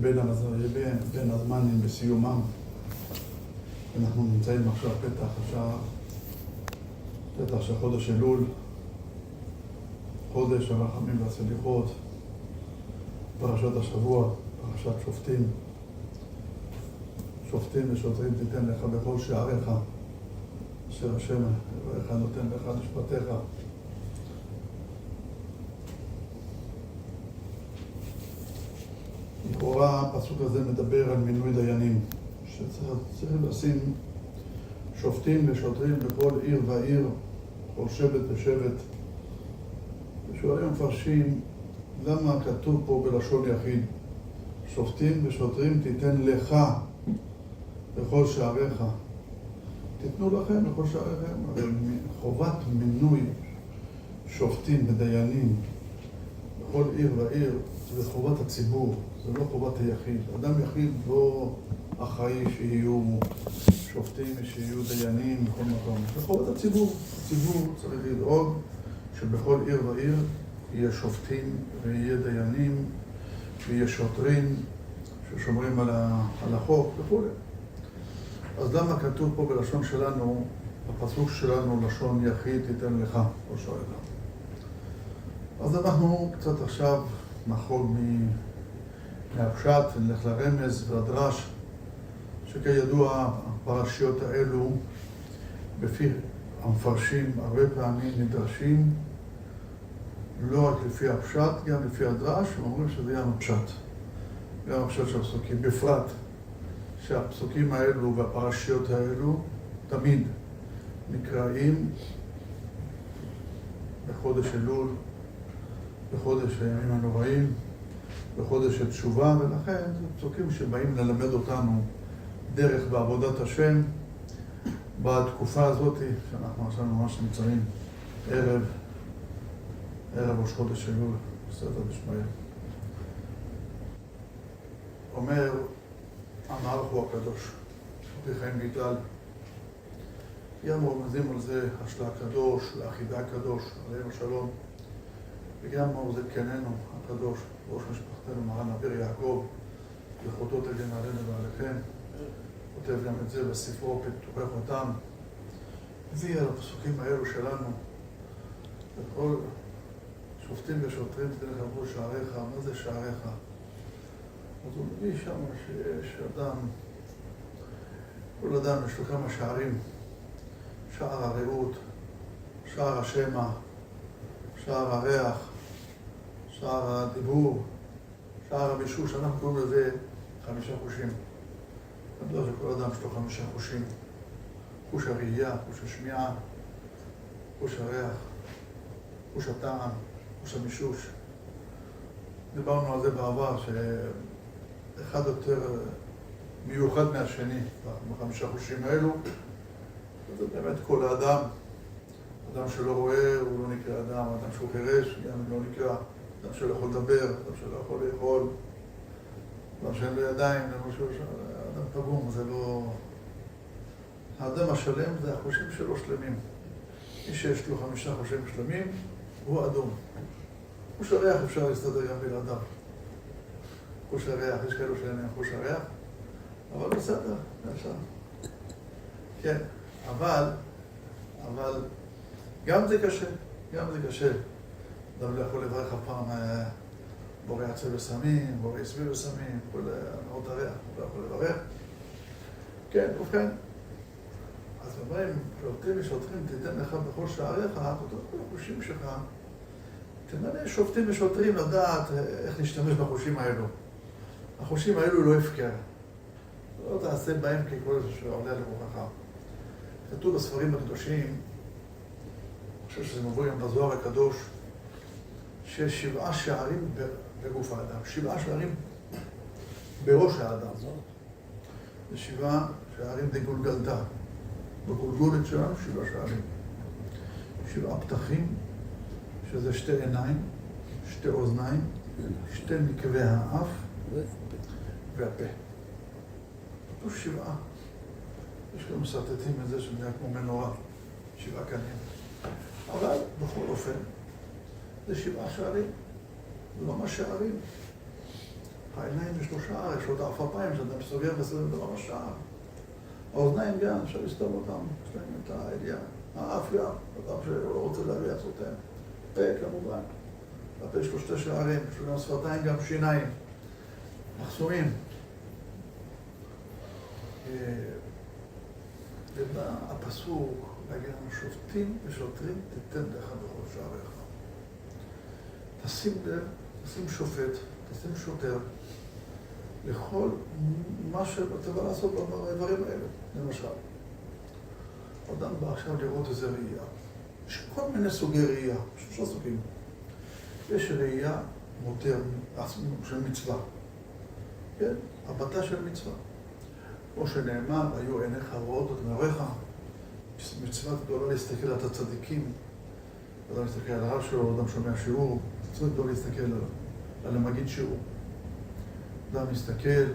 בין הזמנים בסיומם. אנחנו נמצאים עכשיו פתח של חודש אלול, חודש הרחמים והסליחות, פרשת השבוע, פרשת שופטים. שופטים ושוטרים תיתן לך בכל שעריך, אשר השם אלוהיך נותן לך משפטיך. לכאורה הפסוק הזה מדבר על מינוי דיינים, שצריך לשים שופטים ושוטרים בכל עיר ועיר, בכל שבט ושבט. ושואלים מפרשים, למה כתוב פה בלשון יחיד? שופטים ושוטרים תיתן לך בכל שעריך. תיתנו לכם בכל שעריכם. אבל חובת מינוי שופטים ודיינים בכל עיר ועיר זה חובת הציבור, זה לא חובת היחיד. אדם יחיד לא אחראי שיהיו שופטים ושיהיו דיינים בכל מקום. זה חובת הציבור. הציבור צריך לדאוג שבכל עיר ועיר יהיה שופטים ויהיה דיינים ויהיה שוטרים ששומרים על החוק וכו'. אז למה כתוב פה בלשון שלנו, בפסוק שלנו, לשון יחיד תיתן לך, או שואל. אז אנחנו קצת עכשיו נחרוג מהפשט ונלך לרמז והדרש, שכידוע הפרשיות האלו בפי המפרשים הרבה פעמים נדרשים לא רק לפי הפשט, גם לפי הדרש, ואומרים שזה גם הפשט. גם הפשט של הפסוקים, בפרט שהפסוקים האלו והפרשיות האלו תמיד נקראים בחודש אלול, בחודש הימים הנוראים, בחודש התשובה, ולכן זה פסוקים שבאים ללמד אותנו דרך בעבודת השם בתקופה הזאת שאנחנו עכשיו ממש נמצאים ערב ראש חודש אלול, בסדר בשמיים. אומר המלך הוא הקדוש, רבי חיים ויטל, גם רומזים על זה השלה הקדוש, לאחידה הקדוש, עלינו שלום, וגם זה קננו הקדוש, ראש משפחתנו מרן אביר יעקב, זכותו תגן עלינו ועליכם, כותב גם את זה בספרו פתוחי חותם, מביא על הפסוקים האלו שלנו, וכל שופטים ושוטרים תדע לך בכל שעריך. מה זה שעריך? אז הוא מביא שם שיש אדם, כל אדם יש לו כמה שערים, שער הרעות, שער השמע, שער הריח, שער הדיבור, שער המישוש, אנחנו קוראים לזה 5 חושים. אני יודע שכל אדם יש לו 5 חושים, חוש הראייה, חוש השמיעה, חוש הריח, חוש הטעם, חוש המישוש. דיברנו על זה בעבר, שאחד יותר מיוחד מהשני ב5 חושים האלו. זה באמת כל האדם. אדם שלא רואה הוא לא נקרא אדם, אדם שהוא חירש גם לא נקרא, אדם שלא יכול לדבר, אדם שלא יכול לאכול, אדם שאין לו ידיים, אדם פגום, זה לא... האדם השלם זה החושים שלו שלמים. מי שיש לו 5 חושים שלמים הוא אדום. חוש הריח אפשר להסתדר גם בלעדיו. חוש הריח, יש כאלו שאין להם חוש הריח, אבל בסדר, אפשר. כן, אבל גם זה קשה, גם זה קשה. אדם לא יכול לברך אף פעם בורא עצב וסמים, בורא סביב וסמים, כל נאות הריח, הוא לא יכול לברך. כן, ובכן, אז אומרים, שופטים ושוטרים תיתן לך בכל שעריך, אותו כל החושים שלך, תמנה שופטים ושוטרים לדעת איך להשתמש בחושים האלו. החושים האלו לא הפקר. לא תעשה בהם ככל שעולה לרוחך. כתוב בספרים הקדושים, אני חושב שזה מבוא גם בזוהר הקדוש, שיש 7 שערים בגוף האדם, 7 שערים בראש האדם. זה 7 שערים דגולגלתא. בגולגולת שלנו 7 שערים. 7 פתחים, שזה 2 עיניים, 2 אוזניים, 2 נקבי האף והפה. כתוב 7. יש גם מסרטטים את זה שנראה כמו מנורה, 7 קנים. אבל בכל אופן, זה 7 שערים, זה ממש שערים. העיניים יש לו שער, יש לו את האפרפיים שאדם סוגר וסוגר דבר השער. האוזניים גם, אפשר לסתום אותם, יש להם את הידיעה. האף גם, אדם שלא רוצה להביא עצותיהם. פה כמובן. הפה יש לו שתי שערים, יש לו גם שפתיים, גם שיניים. מחסומים. ובא הפסוק להגיד לנו שופטים ושוטרים תיתן לך בכל שעריך. תשים לב, תשים שופט, תשים שוטר לכל מה שצריך לעשות בדברים האלה. למשל, אדם בא עכשיו לראות איזה ראייה. יש כל מיני סוגי ראייה, שלושה סוגים. יש ראייה מותרת של מצווה. כן? הבטה של מצווה. כמו שנאמר, היו עיניך רואות את מראיך. מצווה גדולה להסתכל על הצדיקים. אדם להסתכל על הרב שלו, אדם שומע שיעור. מצווה גדולה להסתכל על המגיד שיעור. אדם מסתכל,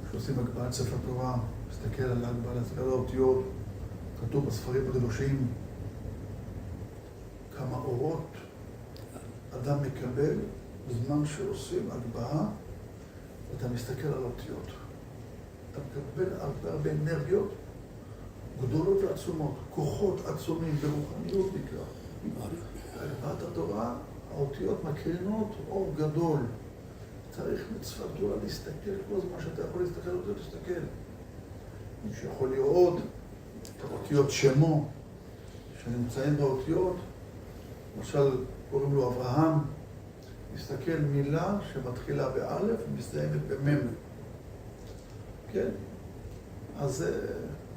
כשעושים הגבלת ספר תורה, מסתכל על הגבלת האותיות, כתוב בספרים הקדושים כמה אורות אדם מקבל בזמן שעושים הגבהה, ואתה מסתכל על האותיות. אתה מקבל הרבה אנרגיות גדולות ועצומות, כוחות עצומים ברוחניות נקרא. בהגבהת התורה, האותיות מקרינות אור גדול. צריך מצווה גדולה להסתכל כל הזמן שאתה יכול להסתכל על זה, תסתכל. מי שיכול לראות את האותיות שמו, שנמצאים באותיות, למשל קוראים לו אברהם, להסתכל מילה שמתחילה באלף ומסתיימת במם. כן? אז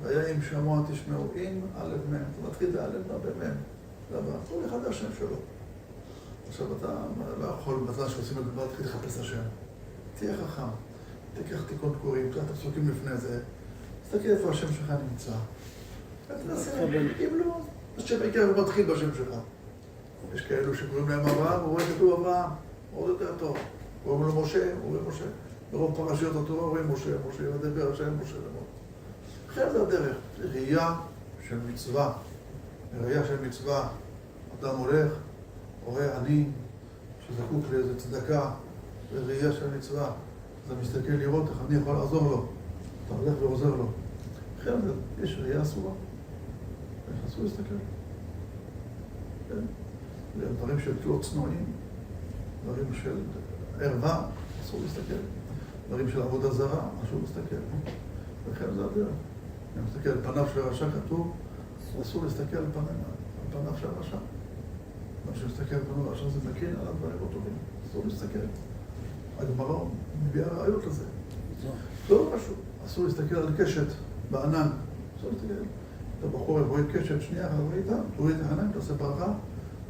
והיה אם שמוע תשמעו אם אלף מם. זה מתחיל באלף במם. כל אחד השם שלו. עכשיו אתה לא יכול בזמן שעושים הגבלה, תתחיל לחפש השם. תהיה חכם, תיקח תיקון קוראים, תראה את הפסוקים לפני זה, תסתכל איפה השם שלך נמצא. אם לא, השם העיקר הוא מתחיל בשם שלך. יש כאלו שקוראים להם אברהם, הוא רואה כתוב אברהם, עוד יותר טוב. קוראים לו משה, הוא רואה משה. ברוב פרשיות התורה רואים משה, משה ידבר השם, משה למות. אחרי זה הדרך, ראייה של מצווה. ראייה של מצווה, אדם הולך, רואה אני שזקוק לאיזה צדקה, ראייה של מצווה, אתה מסתכל לראות איך אני יכול לעזור לו, אתה הולך ועוזר לו. אחרי זה, יש ראייה אסורה, אסור להסתכל. דברים של תלות צנועים, דברים של ערווה, אסור להסתכל. דברים של עבודה זרה, אסור להסתכל. ואחרי זה הדרך. אני מסתכל על פניו של הרשע כתוב, אסור להסתכל על פניו של הרשע. מה שמסתכל על פניו הרשע זה מקרין על הדברים לא טובים. אסור להסתכל. הגמרא מביאה ראיות לזה. לא משהו. אסור להסתכל על קשת בענן. אסור להסתכל. אתה בחורף רואה קשת, שנייה, רואה איתה, תוריד את הענן, תעשה ברכה,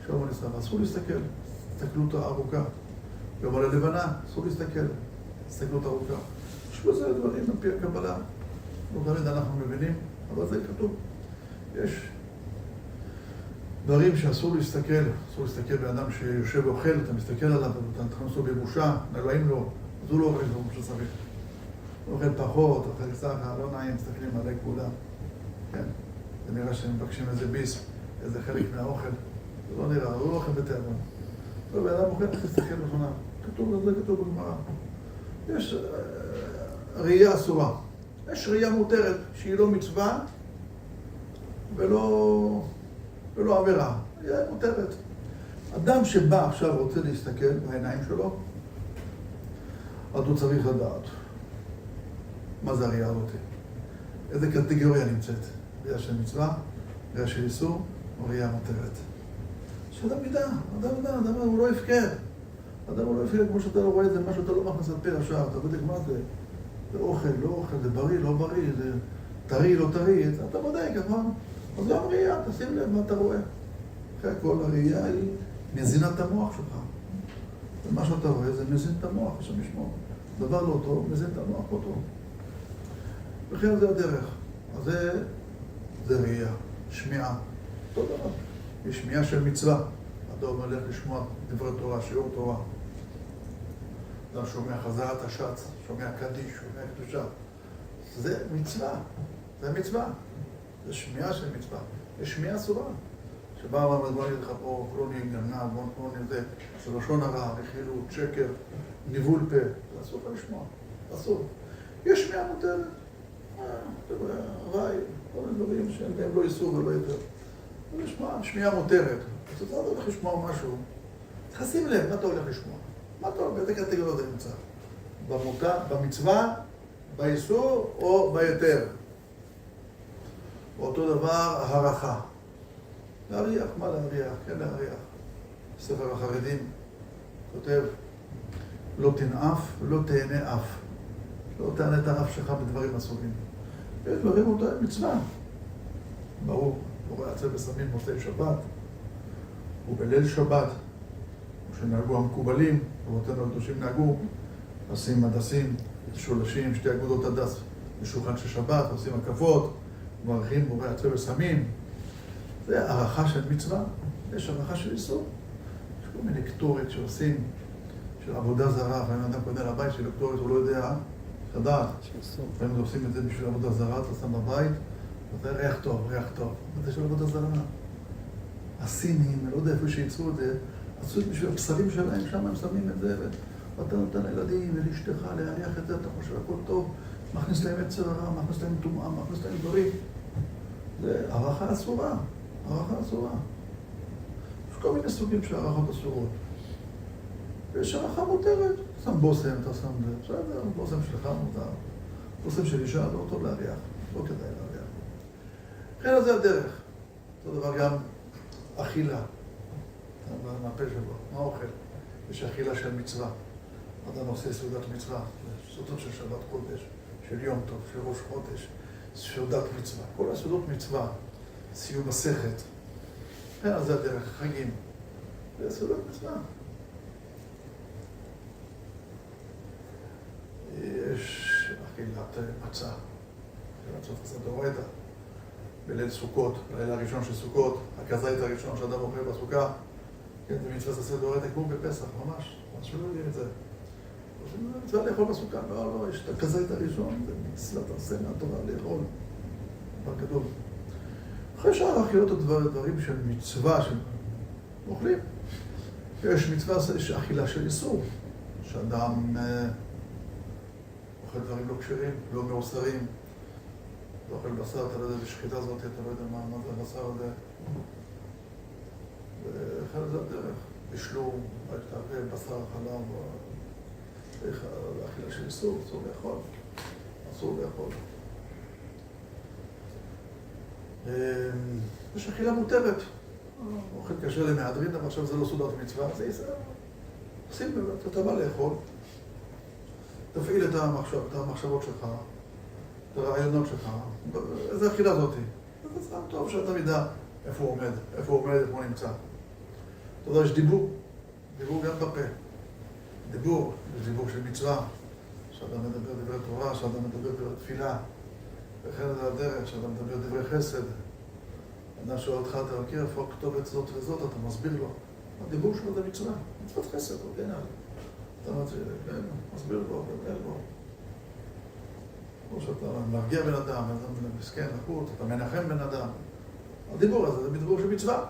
שלום הנסתר. אסור להסתכל. הסתכלות הארוכה. גם על הלבנה, אסור להסתכל. הסתכלות ארוכה. יש בזה דברים על פי הקבלה. לא תמיד אנחנו מבינים, אבל זה כתוב. יש דברים שאסור להסתכל, אסור להסתכל באדם שיושב ואוכל, אתה מסתכל עליו, אתה נכנסו בבושה, נלואים לו, אז הוא לא אוכל כמו שצריך. הוא אוכל פחות, אוכל קצת, לא נעים, מסתכלים עלי כולם. כן? זה נראה שהם מבקשים איזה ביס, איזה חלק מהאוכל. זה לא נראה, הוא לא אוכל בתיאבון. לא, באדם אוכל, איך תסתכל לפניו. כתוב, זה כתוב בגמרא. יש ראייה אסורה. יש ראייה מותרת שהיא לא מצווה ולא עבירה. היא מותרת. אדם שבא עכשיו רוצה להסתכל בעיניים שלו, אז הוא צריך לדעת מה זה הראייה הזאת. איזה קטגוריה נמצאת? ראייה של מצווה, ראייה של איסור, או ראייה מותרת. שאדם ידע, אדם הוא לא יפקר. אדם הוא לא יפקר כמו שאתה לא רואה את זה, מה שאתה לא מכנס על פה השאר, אתה בודק מה זה. זה אוכל, לא אוכל, זה בריא, לא בריא, זה טרי, לא טרי, אתה בודק, נכון? אז גם ראייה, תשים לב מה אתה רואה. אחרי הכל, הראייה היא מזינת המוח שלך. ומה שאתה רואה זה מזין את המוח, השם ישמור. דבר לא טוב, מזין את המוח לא טוב. וכן זה הדרך. אז זה ראייה, שמיעה. אותו דבר. יש שמיעה של מצווה. אדם הולך לשמוע דברי תורה, שיעור תורה. אדם שומע חזרת השץ, שומע קדיש, שומע קדושה. זה מצווה. זה מצווה. זה שמיעה של מצווה. יש שמיעה אסורה. שבא ואמר, בוא נגיד לך פה, לא נהיה גנב, בוא נהיה זה, זה לשון הרע, רכילות, שקר, ניבול פה, זה אסור לך לשמוע, אסור. יש שמיעה מותרת, הוואי, כל מיני דברים שאין בהם לא איסור ולא יותר. שמיעה מותרת, אז אתה הולך לשמוע משהו, תשים לב, מה אתה הולך לשמוע? מה אתה הולך, באיזה קטגוריה זה נמצא? במצווה, באיסור או ביתר? אותו דבר, הערכה. להריח, מה להריח? כן להריח. ספר החרדים כותב, לא תנאף ולא תהנה אף. לא תענה את האף שלך בדברים אסורים. יש דברים אותה מצווה. ברור, בורא עצב וסמים מוצאי שבת, ובליל שבת, שנהגו המקובלים, רבותינו הקדושים נהגו, עושים הדסים, שולשים, שתי אגודות הדס בשולחן של שבת, עושים הקפות, מברכים בורא עצב וסמים. זה הערכה של מצווה, יש הערכה של איסור. יש כל מיני קטורת שעושים, של עבודה זרה, ואם אדם קונה לבית של קטורת, הוא לא יודע לדעת. לפעמים עושים את זה בשביל עבודה זרה, אתה שם בבית, זה ריח טוב, ריח טוב. זה של עבודה זרה. הסינים, אני לא יודע איפה שייצרו את זה, עשו את בשביל הפסלים שלהם, שם הם שמים את זה, ואתה נותן לילדים ולאשתך להריח את זה, אתה חושב הכל טוב, מכניס להם יצר הרע, מכניס להם טומאה, מכניס להם דברים. זה הערכה אסורה, הערכה אסורה. יש כל מיני סוגים של הערכות אסורות. ויש הערכה מותרת, שם בוסם, אתה שם זה, בסדר, בוסם שלך מותר. בוסם של אישה, לא טוב להריח, לא כדאי להריח. כן, זה הדרך. אותו דבר גם אכילה. מהפה שלו, מה אוכל? יש אכילה של מצווה. אדם עושה סעודת מצווה, סעודות של שבת קודש, של יום טוב, של ראש חודש, סעודת מצווה. כל הסעודות מצווה, סיום מסכת. כן, זה הדרך, חגים. זה סעודת מצווה. יש אכילת מצה, אכילת מצה דאורייתא. בליל סוכות, בליל הראשון של סוכות, הכזית הראשון שאדם אוכל בסוכה, כן, זה מצווה עשה דאורייתא כמו בפסח, ממש, ממש לא יודעים את זה. זה מצווה לאכול בסוכה, לא, יש את הכזית הראשון, זה מצוות עשה מהתורה לאכול, דבר גדול. אחרי שאר האכילות הדברים של מצווה, של אוכלים, יש מצווה, יש אכילה של איסור, שאדם אוכל דברים לא כשרים, לא מאוסרים, אתה אוכל בשר, אתה לא יודע, בשחיטה הזאת, אתה לא יודע מה זה הבשר הזה. ואחר זה הדרך, בשלום, בשר, חלב, אכילה של איסור, אסור לאכול. אסור לאכול. יש אכילה מותרת. אוכל קשה למהדרין, אבל עכשיו זה לא סעודת מצווה, זה יסר. שים לב, אתה בא לאכול, תפעיל את המחשבות שלך, את הרעיונות שלך, איזה אכילה זאתי. זה סתם טוב שאתה ידע איפה הוא עומד, איפה הוא נמצא. אתה יודע, יש דיבור גם בפה. דיבור, יש דיבור של מצווה, שאדם מדבר דברי תורה, שאדם מדבר דברי תפילה, וכן זה הדרך, שאדם מדבר דברי חסד. אדם שואל אותך, אתה מכיר איפה הכתובת זאת וזאת, אתה מסביר לו. הדיבור שלו זה מצווה, מצוות חסד, כן, אתה מסביר לו, ומנהל לו. או שאתה מרגיע בן אדם, אדם מסכן, לחוץ, אתה מנחם בן אדם. הדיבור הזה זה דיבור של מצווה.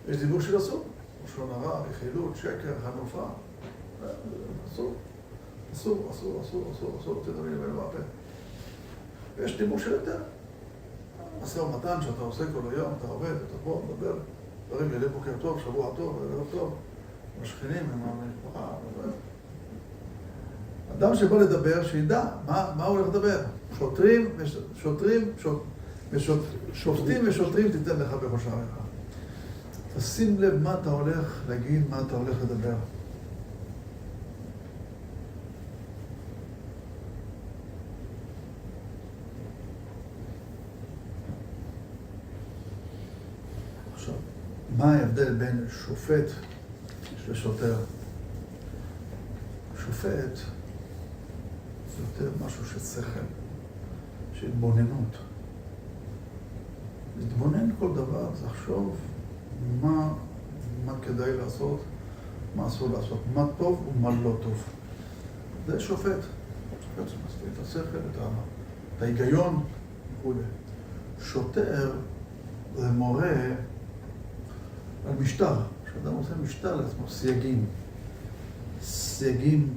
יש דיבור של אסור. לשון הרע, רכילות, שקר, חנופה. אסור. אסור, תדע לי לבן מהפה. ויש דיבור של יותר. משא ומתן שאתה עושה כל היום, אתה עובד, אתה פה, מדבר, דברים לילי בוקר טוב, שבוע טוב, לילה טוב, משכנים, עם המשפחה, אדם שבא לדבר, שידע מה הוא הולך לדבר. שופטים ושוטרים תיתן לך בראש העריך. תשים לב מה אתה הולך להגיד, מה אתה הולך לדבר. עכשיו, מה ההבדל בין שופט לשוטר? שופט זה יותר משהו של שכל, של התבוננות. להתבונן כל דבר, זה לחשוב מה כדאי לעשות, מה אסור לעשות, מה טוב ומה לא טוב. זה שופט. שופט שמסתיר את השכל, את ההיגיון וכו'. שוטר זה מורה על משטר. כשאדם עושה משטר לעצמו, סייגים. סייגים,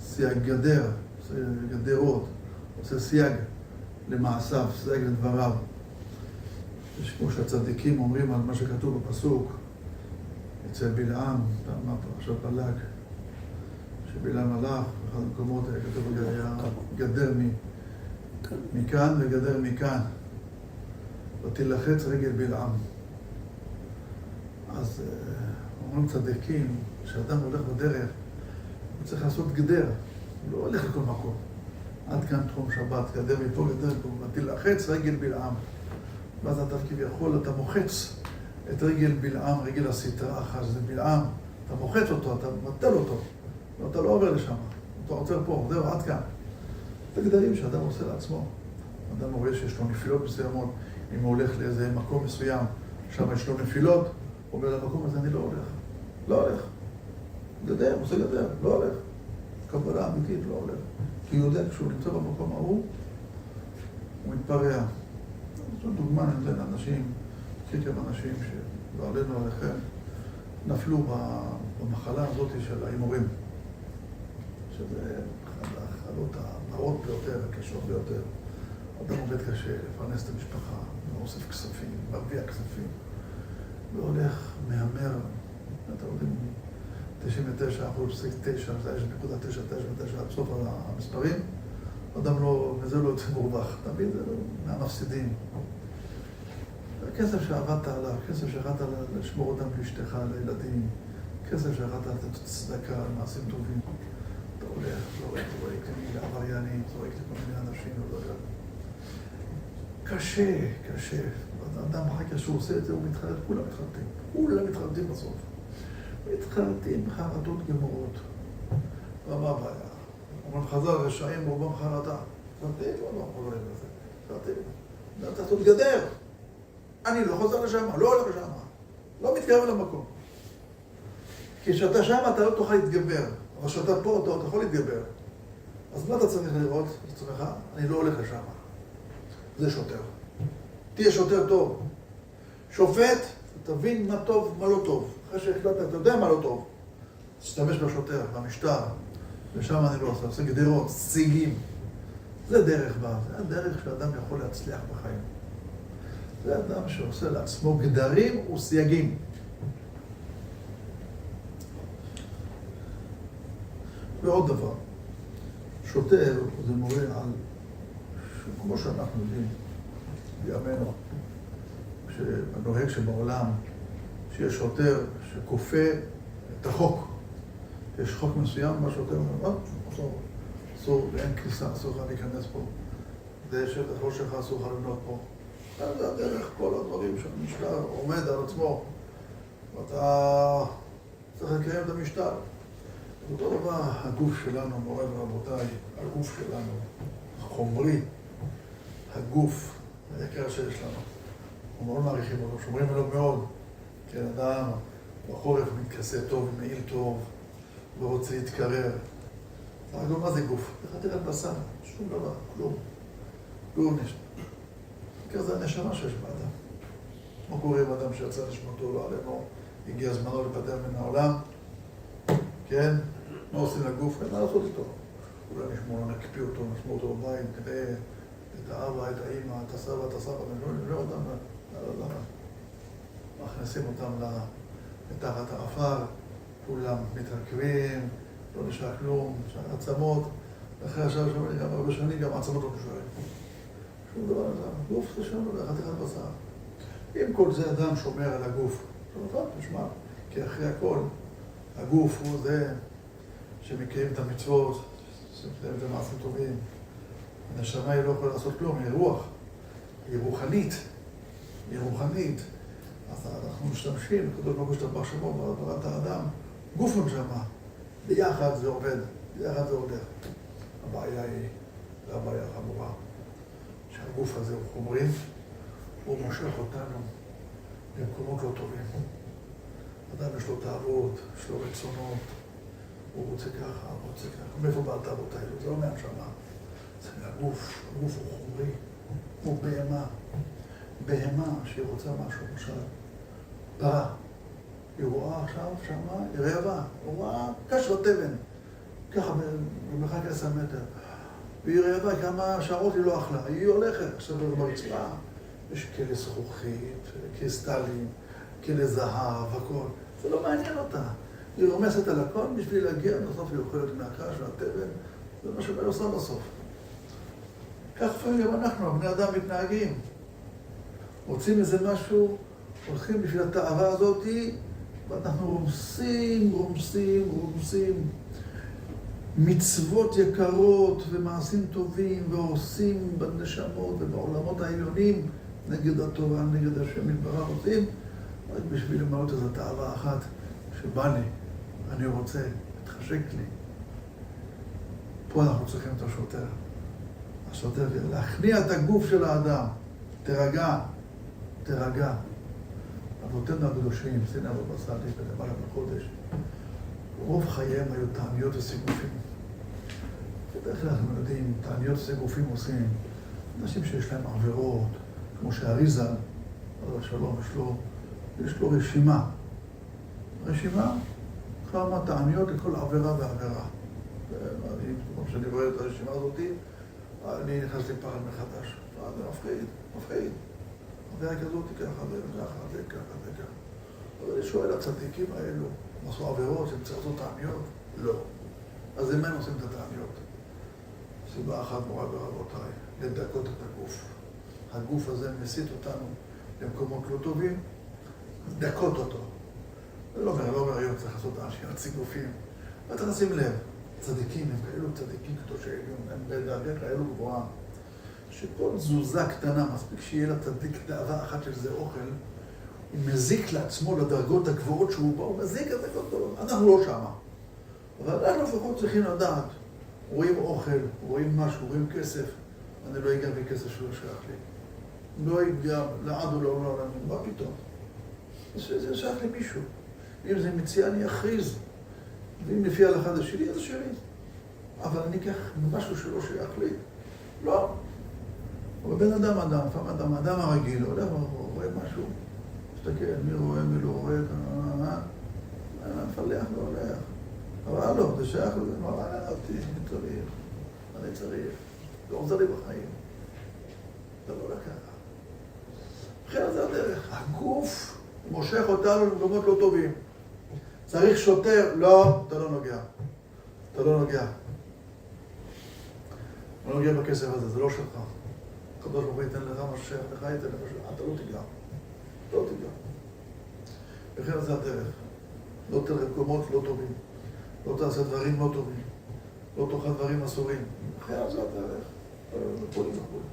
סייג גדר, גדרות, עושה סייג למעשיו, סייג לדבריו. יש כמו שהצדיקים אומרים על מה שכתוב בפסוק, אצל בלעם, מה פרשת בלק, שבלעם הלך, באחד המקומות היה כתוב, היה גדר מכאן וגדר מכאן. ותלחץ רגל בלעם. אז אומרים צדיקים, כשאדם הולך בדרך, הוא צריך לעשות גדר, הוא לא הולך לכל מקום. עד כאן תחום שבת, גדר מפה, גדר מפה, ותלחץ רגל בלעם. ואז אתה כביכול, אתה מוחץ את רגל בלעם, רגל הסטרה אחת, זה בלעם, אתה מוחץ אותו, אתה מטל אותו, ואתה לא עובר לשם, אתה עוצר פה, זהו, עד כאן. זה גדרים שאדם עושה לעצמו. אדם רואה שיש לו נפילות מסוימות, אם הוא הולך לאיזה מקום מסוים, שם יש לו נפילות, הוא אומר למקום הזה, אני לא הולך. לא הולך. גדר, עושה גדר, לא הולך. קבלה אמיתית, לא הולך. כי הוא יודע, כשהוא נמצא במקום ההוא, הוא מתפרע. זו דוגמה, אני נותן לאנשים, כמה אנשים שלא עלינו עליכם, נפלו במחלה הזאת של ההימורים. שזה אחד ההחלות המרות ביותר, הקשות ביותר. אדם עובד קשה, לפרנס את המשפחה, מאוסף כספים, מרוויח כספים, והולך, מהמר, אתם יודעים, 99.9, זה יש נקודה 999 עד סוף המספרים, אדם לא, מזה לא יוצא מורווח, תמיד זה מהמפסידים. הכסף שעבדת עליו, כסף שעבדת לשמור אותם לאשתך, לילדים, כסף שעבדת לתת צדקה, מעשים טובים. אתה הולך, זורק לעבריינים, זורק לכל מיני אנשים, לא יודע. קשה, קשה. אדם אחר כך שהוא עושה את זה, הוא מתחרט, כולם מתחרטים. כולם מתחרטים בסוף. מתחרטים חרטות גמורות. ומה הבעיה? אומרים חז"ל, רשעים רובם חרטה. מתחרטים או לא? אומרים לזה. מתחרטים. אתה תעשות גדר. אני לא חוזר לשם, לא הולך לשם. לא מתקרב למקום. כי כשאתה שם אתה לא תוכל להתגבר. אבל כשאתה פה אתה יכול להתגבר. אז מה אתה צריך לראות לעצמך? אני לא הולך לשם. זה שוטר. תהיה שוטר טוב. שופט, תבין מה טוב, מה לא טוב. אחרי שהחלטת, אתה יודע מה לא טוב. תשתמש בשוטר, במשטר. ושם אני לא עושה גדרות, סייגים. זה דרך בה. זה הדרך שאדם יכול להצליח בחיים. זה אדם שעושה לעצמו גדרים וסייגים. ועוד דבר. שוטר זה מורה על, כמו שאנחנו יודעים, בימינו, שנוהג שבעולם, שיש שוטר שכופה את החוק. יש חוק מסוים, מה שוטר אומר, אסור, ואין כניסה, אסור לך להיכנס פה. זה שטח לא שלך, אסור לך לבנות פה. זה הדרך, כל הדברים שהמשטר עומד על עצמו, ואתה צריך לקיים את המשטר. אותו דבר, הגוף שלנו, מורי ורבותיי, הגוף שלנו, החומרי, הגוף, היקר שיש לנו. אנחנו מאוד מעריכים אותו, שומרים עליו מאוד. כן, אדם בחורף מתכסה טוב, מעיל טוב, ורוצה להתקרר. אבל לא מה זה גוף? זה חתיכת בשר, שום דבר, כלום. כלום נשמע. כזה הנשמה שיש באדם. מה קורה עם אדם שיצא נשמתו לא עלינו, הגיע זמנו לפטר מן העולם, כן? מה עושים לגוף? מה לעשות איתו? אולי נשמור, נקפיא אותו, נשמור אותו בבית, נראה את האבא, את האמא, את הסבא, נראה אותם, למה? מכניסים אותם מתחת האפר, כולם מתרכבים, לא נשאר כלום, נשאר עצמות, אחרי השאר שם גם הרבה שנים, גם עצמות לא נשארים. שום דבר לזה, גוף זה שם, זה חתיכת בשר. אם כל זה אדם שומר על הגוף, נכון, תשמע, כי אחרי הכל, הגוף הוא זה שמקיים את המצוות, שמקיים את המעשים טובים. הנשמה היא לא יכולה לעשות כלום, היא רוח, היא רוחנית, היא רוחנית. אז אנחנו משתמשים, הקדוש ברוך הוא השתבח שמו בעבודת האדם, גוף ונשמה, ביחד זה עובד, ביחד זה הולך. הבעיה היא, זה הבעיה החמורה, שהגוף הזה הוא חומרי, הוא מושך אותנו למקומות לא טובים. אדם יש לו תאוות, יש לו רצונות, הוא רוצה ככה, הוא רוצה ככה. מאיפה בא התאוות האלו? זה לא מהנשמה. זה הגוף, הגוף הוא חומרי, הוא בהמה. בהמה שהיא רוצה משהו, למשל, פרה. היא רואה עכשיו, שמה, היא רעבה. היא רואה קשרת תבן. ככה, במרחק 10 מטר. והיא רעבה, כמה שעות היא לא אכלה. היא הולכת, עכשיו ברצפה. יש כלי זכוכית, קריסטלים, כלי זהב, הכל. זה לא מעניין אותה. היא רומסת על הכל בשביל להגיע, בסוף היא אוכלת מהקש והתבן. זה מה שהיא עושה בסוף. כך לפעמים גם אנחנו, הבני אדם מתנהגים. רוצים איזה משהו, הולכים בשביל התאווה הזאת, ואנחנו רומסים מצוות יקרות ומעשים טובים והורסים בנשמות ובעולמות העליונים נגד התורה, נגד השם יתברך עושים, רק בשביל למלות איזו תאווה אחת שבא לי, אני רוצה, מתחשק לי. פה אנחנו צריכים את השוטר. השוטר, להכניע את הגוף של האדם. תרגע. אבותינו הקדושים, סינא בבא סאלי ולמעלה מחודש, רוב חייהם היו תעניות וסיגופים. בדרך כלל אנחנו יודעים, תעניות וסיגופים עושים אנשים שיש להם עבירות, כמו שהאריזל, עליו השלום, יש לו רשימה, כמה תעניות לכל עבירה ועבירה. כשאני רואה את הרשימה הזאת, אני נכנס לי פחד מחדש. זה מפחיד. עבירה כזאת ככה, זה ככה. אבל אני שואל, הצדיקים האלו, הם עשו עבירות, הם צריכים לעשות תעניות? לא. אז הם עושים את התעניות. סיבה אחת מורה ורבותיי, לדכות את הגוף. הגוף הזה מסית אותנו למקומות לא טובים, דכות אותו. לא אומר, היום צריך לעשות תעניות סיגופים. ואתה נשים לב, צדיקים הם כאלו צדיקים קדושי עליון, הם בדרגה כאלו גבוהה, שכל תזוזה קטנה, מספיק שיהיה לצדיק תאווה אחת של זה אוכל, הוא מזיק לעצמו לדרגות הגבוהות שהוא בא, הוא מזיק את הכל טוב, אנחנו לא שמה. אבל אנחנו לפחות צריכים לדעת, רואים אוכל, רואים משהו, רואים כסף, אני לא אגע בכסף שלא שייך לי. לא אגע לעד או לא, מה פתאום? זה שייך למישהו. אם זה מציע אני אכריז, ואם לפי ההלכה זה שלי, אז זה שלי. אבל אני אקח משהו שלא שייך לי. לא. אבל בן אדם, לפעמים אדם הרגיל, הולך, רואה משהו, מסתכל, מי רואה, מי לא רואה, מפלח והולך. אבל לא, זה שייך לזה, לא מעניין אותי, אני צריך, זה עוזר לי בחיים. זה לא לקח. לכן זה הדרך. הגוף מושך אותנו למקומות לא טובים. צריך שוטר, לא, אתה לא נוגע. לא נוגע בכסף הזה, זה לא שלך. הקדוש ברוך הוא ייתן לך מה ששייך לך, ייתן לך שלך, אתה לא תיגע. לכן זה הדרך. לא תלך למקומות לא טובים. לא תעשה דברים לא טובים. לא תאכל דברים אסורים. לכן זה הדרך.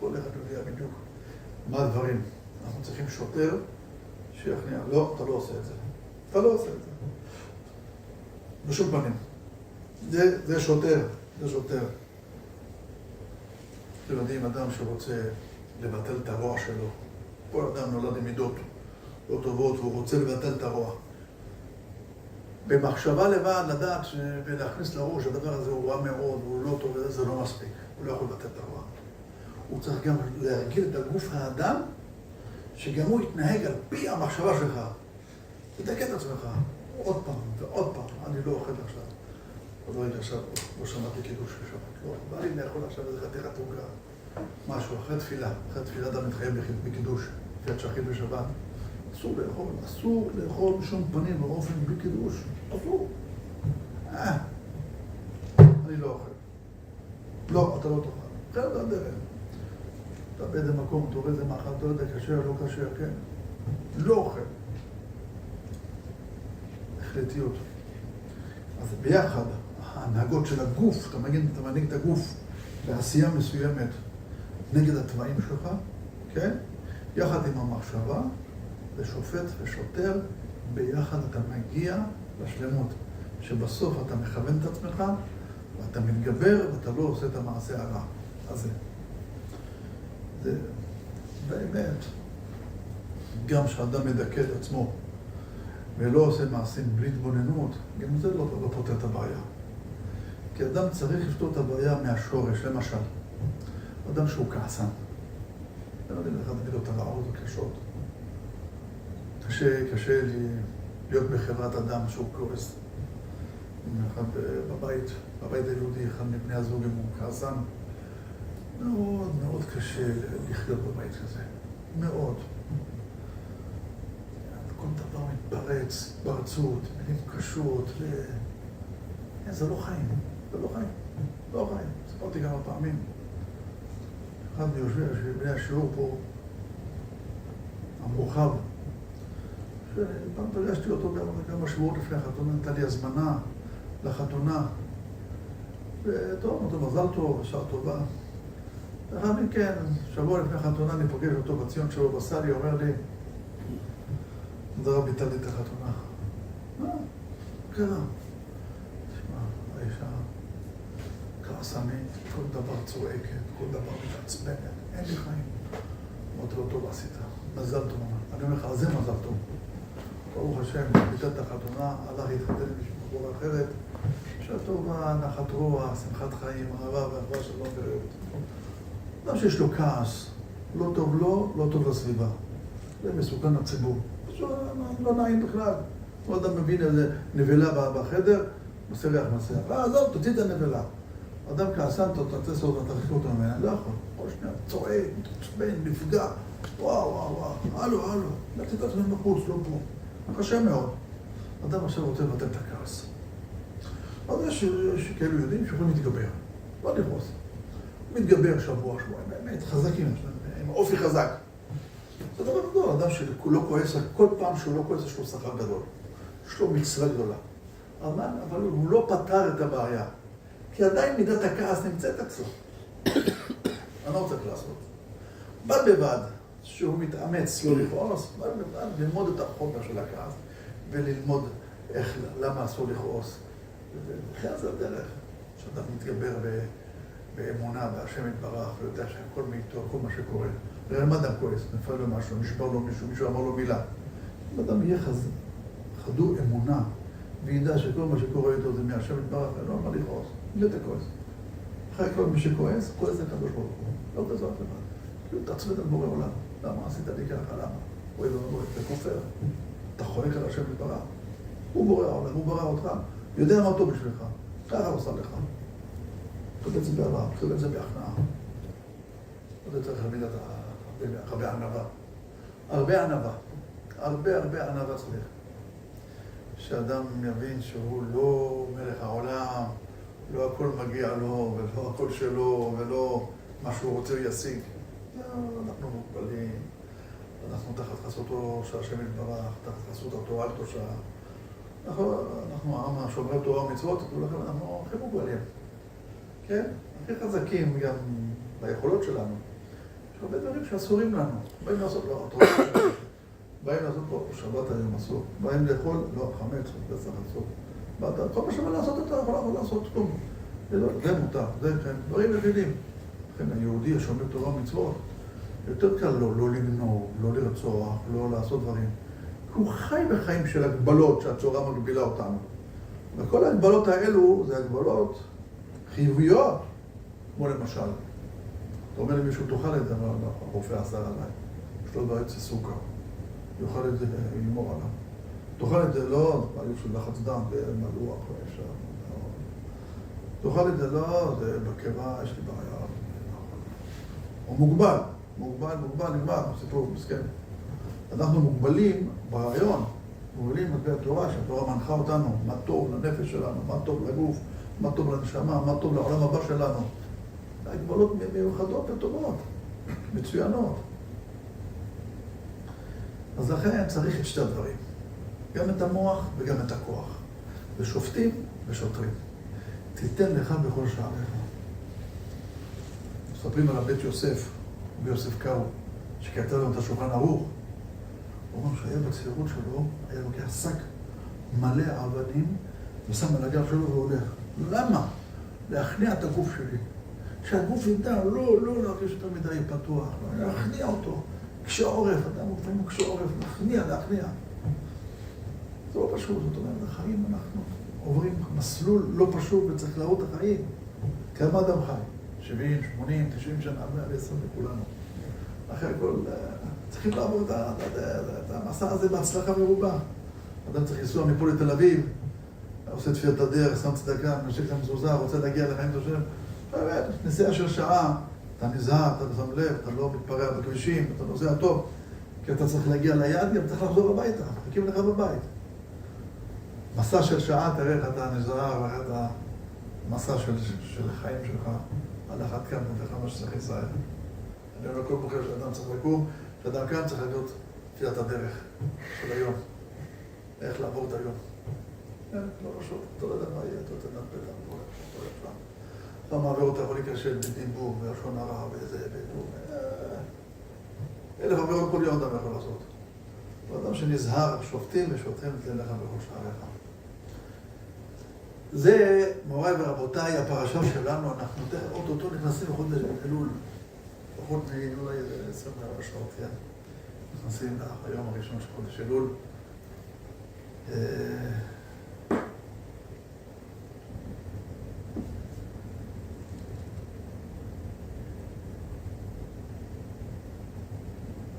כל אחד יודע בדיוק מה הדברים. אנחנו צריכים שוטר שיכניע. לא, אתה לא עושה את זה. בשום פנים. זה שוטר. אתם יודעים, אדם שרוצה לבטל את הרוע שלו. כל אדם נולד עם מידות לא טובות, והוא רוצה לבטל את הרוע. במחשבה לבד, לדעת ולהכניס לראש, הדבר הזה הוא רע מאוד, הוא לא טוב, זה לא מספיק. הוא לא יכול לבטל את הרוע. הוא צריך גם להרגיל את הגוף האדם, שגם הוא יתנהג על פי המחשבה שלך. תדכא את עצמך. עוד פעם. אני לא אוכל עכשיו. עוד רגע עכשיו, לא שמעתי קידוש בשבת. לא, בא לי לאכול עכשיו איזה חתיכת עוגה. משהו, אחרי תפילה אדם מתחייב בקידוש, לפי שחרית בשבת. אסור לאכול בשום פנים ואופן בלי קידוש. אסור. אני לא אוכל. לא, אתה לא תאכל. אחרי אתה דרך. אתה באיזה מקום, אתה רואה איזה מאכל, אתה לא יודע כשר, לא כשר, כן. לא אוכל. החלטיות. אז ביחד, ההנהגות של הגוף, אתה מנהיג את הגוף בעשייה מסוימת נגד התוואים שלך, כן? יחד עם המחשבה, ושופט ושוטר, ביחד אתה מגיע לשלמות, שבסוף אתה מכוון את עצמך, ואתה מתגבר, ואתה לא עושה את המעשה הרע הזה. זה באמת, גם שאדם מדכא את עצמו, ולא עושה מעשים בלי התבוננות, גם זה לא פותר את הבעיה. כי אדם צריך לפתור את הבעיה מהשורש, למשל. אדם שהוא כעסן. לא יודעים לך, נגיד לו את הרעות הקשות. קשה לי להיות בחברת אדם שהוא כועס. בבית היהודי, אחד מבני הזוג הוא כעסן. מאוד מאוד קשה לחיות בבית כזה. מאוד. כל דבר מתפרץ, התפרצות, מילים קשות, זה לא חיים. זה לא חיים. לא חיים. סיפרתי כמה פעמים. אחד מבני השיעור פה, המורחב, שפעם פגשתי אותו כמה שבועות לפני החתונה, נתן לי הזמנה לחתונה. וטוב, אמרתי, מזל טוב, בשעה טובה. לאחר מכן, שבוע לפני החתונה, אני פוגש אותו בציון שלו בסלי, אומר לי, דרב ביטלתי את החתונה. מה? קרה. תשמע, האישה כעסנית, כל דבר צועקת, כל דבר מתעצבנת, אין לי חיים. אמרתי לו, טוב עשית, מזל טוב. אני אומר לך, אז זה מזל טוב. ברוך השם, ביטל את החתונה, הלך להתחתן עם בחורה אחרת, שהטובה, נחת רוח, שמחת חיים, אהבה ואהבה שלום ורעות. אדם שיש לו כעס, לא טוב לו, לא טוב לסביבה. זה מסוכן לציבור. לא נעים בכלל. כל אדם מבין איזה נבלה בחדר, מסריח מסריח. עזוב, תוציא את הנבלה. אדם כעסן, תרצה אותו ממנה, לא יכול. כל שנייה, צועק, מתעצבן, נפגע. וואו. הלו. להוציא את עצמם בחוץ, לא פה. קשה מאוד. אדם עכשיו רוצה לבטל את הכעס. אז יש כאלו יודעים שיכולים להתגבר. לא לכעוס. מתגבר שבוע, באמת, חזקים, עם אופי חזק. זה דבר גדול, אדם שלא כועס, כל פעם שהוא לא כועס יש לו שכר גדול. יש לו מצווה גדולה. אבל הוא לא פתר את הבעיה. כי עדיין מידת הכעס נמצאת אצלו. אני לא רוצה לעשות. בד בבד, שהוא מתאמץ לא לכעוס, בד בבד ללמוד את החומר של הכעס, וללמוד למה אסור לכעוס. וכן זה הדרך, שאדם מתגבר באמונה, בהשם יתברך, ויודע שהכל מאיתו, כל מה שקורה. למה אדם כועס? נפל לו משהו, נשבר לו מישהו אמר לו מילה. אם אדם יהיה חדור אמונה, וידע שכל מה שקורה איתו זה מהשם יתברך, לא אמר לכעוס, לא תכעוס. אחרי כל מי שכועס, כועס לקדוש ברוך הוא. לא כזאת לבד. כאילו תעצבן על בורא עולם. למה עשית לי ככה? למה? אוי ואבוי, אתה כופר. אתה חולק על השם יתברך. הוא בורא העולם, הוא ברא אותך. יודע מה טוב בשבילך. ככה עושה לך. תקבל את זה באהבה, תקבל את זה בהכנעה. עוד יותר חביל את הרבה ענווה. הרבה ענווה צריך. שאדם יבין שהוא לא מלך העולם, לא הכל מגיע לו, ולא הכל שלו, ולא מה שהוא רוצה ישיג. אנחנו מוגבלים, אנחנו תחת חסותו של השם יתברך, תחת חסות התורה הקדושה. אנחנו העם השומרי תורה ומצוות, אנחנו הכי מוגבלים. כן? הכי חזקים גם ביכולות שלנו. יש הרבה דברים שאסורים לנו. באים לעשות לא, באים לעשות פה, שבת היום אסור. באים לאכול, לא, חמץ, בצח אסור. כל מה שבא לעשות אתה יכול לעשות כלום. זה מותר, זה כן, דברים מבינים. לכן היהודי השומר תורה ומצוות, יותר קל לו לא לגנוב, לא לרצוח, לא לעשות דברים. כי הוא חי בחיים של הגבלות שהצורה מגבילה אותנו. וכל ההגבלות האלו זה הגבלות חיוביות, כמו למשל. אתה אומר למישהו, תאכל את זה, אבל הרופא עשה עליי. יש לו בעיות סוכר. יאכל את זה, יגמור עליו. תאכל את זה, לא, בעיות של לחץ דם, מלוח, וישר. תאכל את זה, לא, זה בקרה, יש לי בעיה. הוא מוגבל, נגמר, סיפור מסכן. אנחנו מוגבלים ברעיון, מוגבלים בתורה, שהתורה מנחה אותנו, מה טוב לנפש שלנו, מה טוב לגוף, מה טוב לנשמה, מה טוב לעולם הבא שלנו. הגבלות מיוחדות וטובות, מצוינות. אז לכן צריך את שתי הדברים, גם את המוח וגם את הכוח. ושופטים ושוטרים. תיתן לך בכל שעריך. מספרים על הבית יוסף, ביוסף קאו, שכתב לנו את השולחן ערוך. הוא אומר שהיה בצעירות שלו, היה לוקח שק מלא אבנים, ושם על הגב שלו והולך. למה? להכניע את הגוף שלי. שהגוף ידע, לא להרגיש יותר מדי פתוח, להכניע אותו. קשה עורף, אדם הוא לפעמים קשה עורף, להכניע. זה לא פשוט, זאת אומרת, החיים אנחנו עוברים מסלול לא פשוט וצריך להראות את החיים. כמה אדם חי? 70, 80, 90 שנה, 120 לכולנו. אחרי הכל, צריכים לעבור את המסע הזה בהצלחה מרובה. אדם צריך לנסוע מפה לתל אביב, עושה תפילת הדרך, שם צדקה, מנשק את המזוזה, רוצה להגיע לחיים את השם. באמת, נסיעה של שעה, אתה נזהר, אתה שם לב, אתה לא מתפרע בכבישים, אתה נוסע טוב, כי אתה צריך להגיע ליעד, גם צריך לחזור הביתה, מחכים לך בבית. מסע של שעה, תראה איך אתה נזהר, ואיך אתה מסע של החיים שלך, על אחת כאן וכמה שצריך ישראל. אני אומר, כל בוקר שאדם צריך לקום, שאדם כאן צריך להיות תפילת הדרך של היום. איך לעבור את היום. לא פשוט, אתה לא יודע מה יהיה, אתה תנד בדם, אתה לא יפלם. אתה מעבר אותה, יכול להיכשל בדיבור, בלשון הרע, וזה, בדיבור. 1,000 עבירות כל יום אדם יכול לעשות. ואדם שנזהר, שופטים ושופטים את לך בראש העריך. זה, מוריי ורבותיי, הפרשה שלנו, אנחנו אוטוטו נכנסים לחודש אלול. פחות מאולי 24 שעות, כן? נכנסים ליום הראשון של חודש אלול.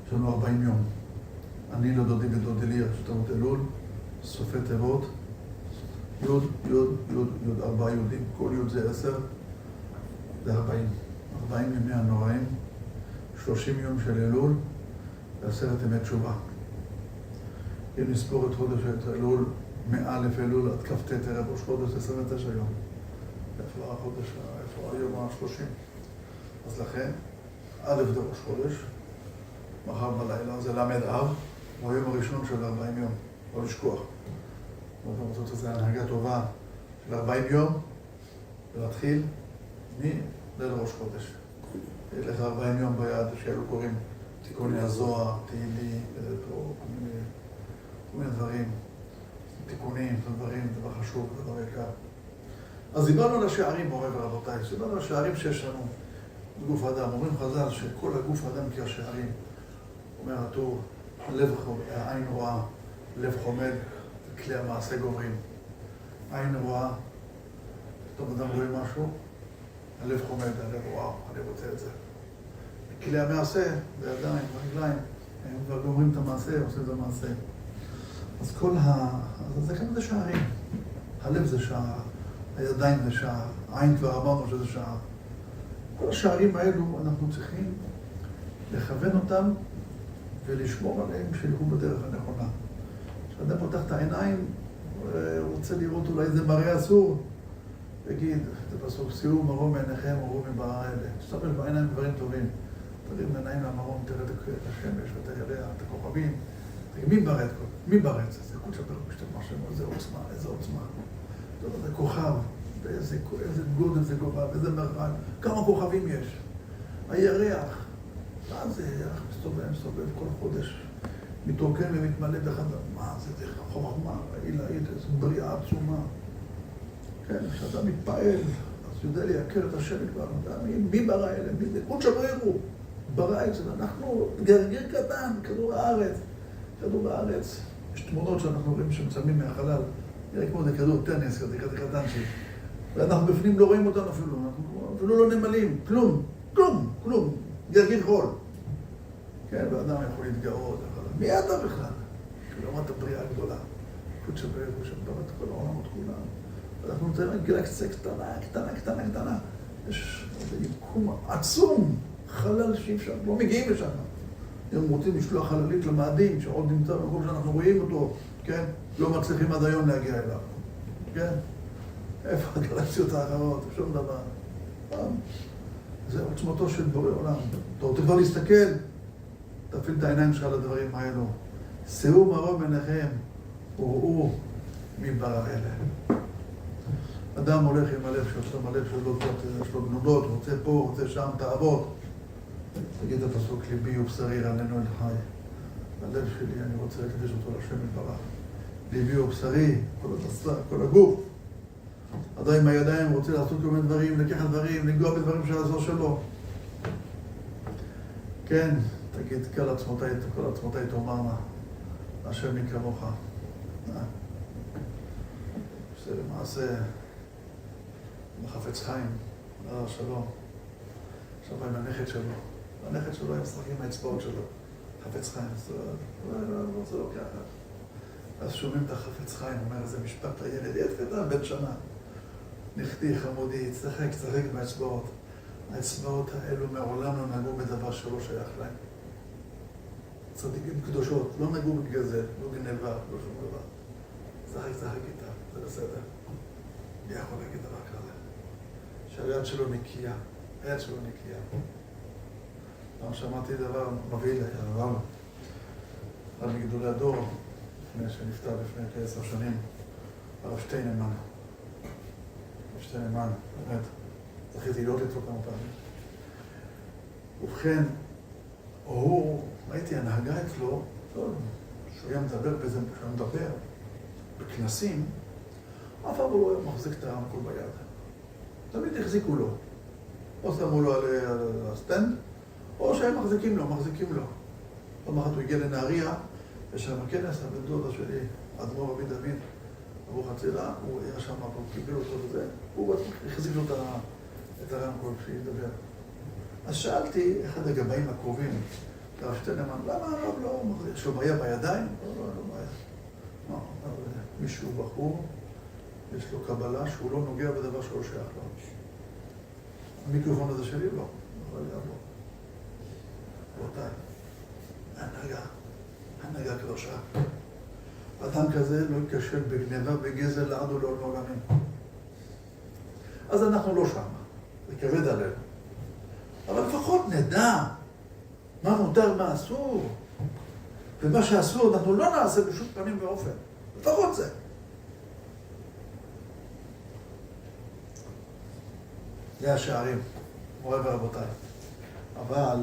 יש לנו 40 יום. אני לדודי ודודי לי, שתמות אלול, סופי תיבות, יוד, 4 יהודים, כל יוד זה 10, זה 40. 40 ימי הנוראים, 30 יום של אלול, ו10 ימי תשובה. אם נספור את חודש אלול, מאלף אלול עד כ"ט ערב ראש חודש, 29 יום. איפה החודש, איפה היום ה-30? אז לכן, א' זה ראש חודש, מחר בלילה זה למד אב, הוא היום הראשון של 40 יום, לא לשכוח. ואתם רוצות את זה הנהגה טובה של 40 יום, ולהתחיל מליל ראש חודש. יש לך 40 יום ביד, שאלו קוראים תיקוני הזוהר, תהילי, כל מיני דברים, תיקונים, דברים, דבר חשוב, דבר יקר. אז דיברנו על השערים, מורי ורבותיי, דיברנו על השערים שיש לנו בגוף האדם. אומרים חז"ל שכל הגוף האדם כשערים. אומר הטור, העין רואה, לב חומד, כלי המעשה גוברים. עין רואה, פתאום אדם רואה משהו, הלב חומד, הלב וואו, אני רוצה את זה. כלי המעשה, בידיים, ברגליים, הם כבר גומרים את המעשה, עושים את המעשה. אז אז זה כמה זה שערים. הלב זה שער, הידיים זה שער, העין כבר אמרנו שזה שער. כל השערים האלו אנחנו צריכים לכוון אותם ולשמור עליהם שילכו בדרך הנכונה. כשאדם פותח את העיניים, הוא רוצה לראות אולי איזה מראה אסור, תגיד, זה פסוק, שיאו מרום מעיניכם וראו מברא אלה. תסתכל בעיניים דברים טובים. תרים עיניים למרום, תראה את השמש ואת הירח, את הכוכבים. תגיד, מי ברא את כל? מי ברא את זה? זה קודש הברוך משתמש שם, איזה עוצמה, איזה עוצמה. זה כוכב, באיזה גודל זה גובה, באיזה מרחק, כמה כוכבים יש. הירח, מה זה? ירח מסתובב כל חודש. מתרוקן ומתמלא באחד, מה זה? זה חוכמה, עילאית, איזו בריאה עצומה. כן, כשאדם מתפעל, אז יודע לייקר את השם כבר, מי ברא אלה? מי זה? קודש הברוך ברא את זה, אנחנו גרגיר קטן, כדור הארץ. כדור הארץ, יש תמונות שאנחנו רואים שמצלמים מהחלל, נראה כמו זה כדור טניס, כזה קטנצ'י. ואנחנו בפנים לא רואים אותנו אפילו לא נמלים, כלום, גרגיר חול. כן, ואדם יכול להתגאות, מי אתה בכלל? לעומת הבריאה הגדולה. קודש הברוך ברא את כל העולמות כולם. אנחנו נותנים גלקסיה קטנה. יש יקום עצום, חלל שאי אפשר, לא מגיעים לשם. אם רוצים לשלוח חללית למאדים, שעוד נמצא במקום שאנחנו רואים אותו, כן? לא מצליחים עד היום להגיע אליו. כן? איפה הגלקסיות האחרות? שום דבר. זה עוצמתו של בורא עולם. אתה רוצה כבר להסתכל, תפעיל את העיניים שלך לדברים האלו. שאו מרום עיניכם, וראו מי ברא אלה. אדם הולך עם הלב שלו, עם הלב שלו, יש לו גנודות, רוצה פה, רוצה שם, תאוות. תגיד את הפסוק, ליבי ובשרי רעננו אל חי. הלב שלי, אני רוצה לקדש אותו לשם יתברך. ליבי ובשרי, כל הגוף. אדם עם הידיים רוצה לעשות כל מיני דברים, לקחת דברים, לנגוע בדברים של הזו שלו. כן, תגיד, כל עצמותיי תאמרנה, השם מי כמוך. זה למעשה בחפץ חיים, שלום. עכשיו עם הנכד שלו. הנכד שלו היה משחק עם האצבעות שלו. חפץ חיים, זה לא ככה. אז שומעים את החפץ חיים, אומר איזה משפט לילד, ילד קטן, בן שנה. נכדי, חמודי, צחק באצבעות. האצבעות האלו מעולם לא נגעו בדבר שלא שייך להם. צדיקים קדושות, לא נגעו בגזל, לא גנבה, לא שום דבר. צחק איתה, זה בסדר. מי יכול להגיד דבר כזה? שהיד שלו נקייה, היד שלו נקייה. פעם שמעתי דבר מבהיל, הרב מגדולי הדור, לפני שנפטר לפני כ10 שנים, הרב שטיינמן. הרב שטיינמן, באמת, זכיתי לראות איתו כמה פעמים. ובכן, ראיתי הנהגה אצלו, שהוא היה מדבר בזה, שהוא היה מדבר בכנסים, אף פעם הוא לא מחזיק את הרמקול ביד. תמיד החזיקו לו. או שמו לו על הסטנד, או שהם מחזיקים לו. פעם אחת הוא הגיע לנהריה, ושם הכנס, הבן דודה שלי, אדמו"ר רבי דוד, ברוך הצלה, הוא היה שם, הוא קיבל אותו וזה, הוא החזיק לו את הרמקול כשהיא לדבר. אז שאלתי, אחד הגבאים הקרובים, הרב שטיינמן, למה הרב לא מחזיק? יש לו בעיה בידיים? לא בעיה. לא, מישהו בחור, יש לו קבלה שהוא לא נוגע בדבר שלא שייך לו. המיקרופון הזה שלי לא, אבל גם לא. רבותיי, הנהגה קדושה. אדם כזה לא ייכשל בגנבה וגזל לעד ולעולם עולמים. אז אנחנו לא שם, זה כבד עלינו. אבל לפחות נדע מה מותר, מה אסור. ומה שאסור אנחנו לא נעשה בשום פנים ואופן. לפחות זה. זה השערים, מורי ורבותיי. אבל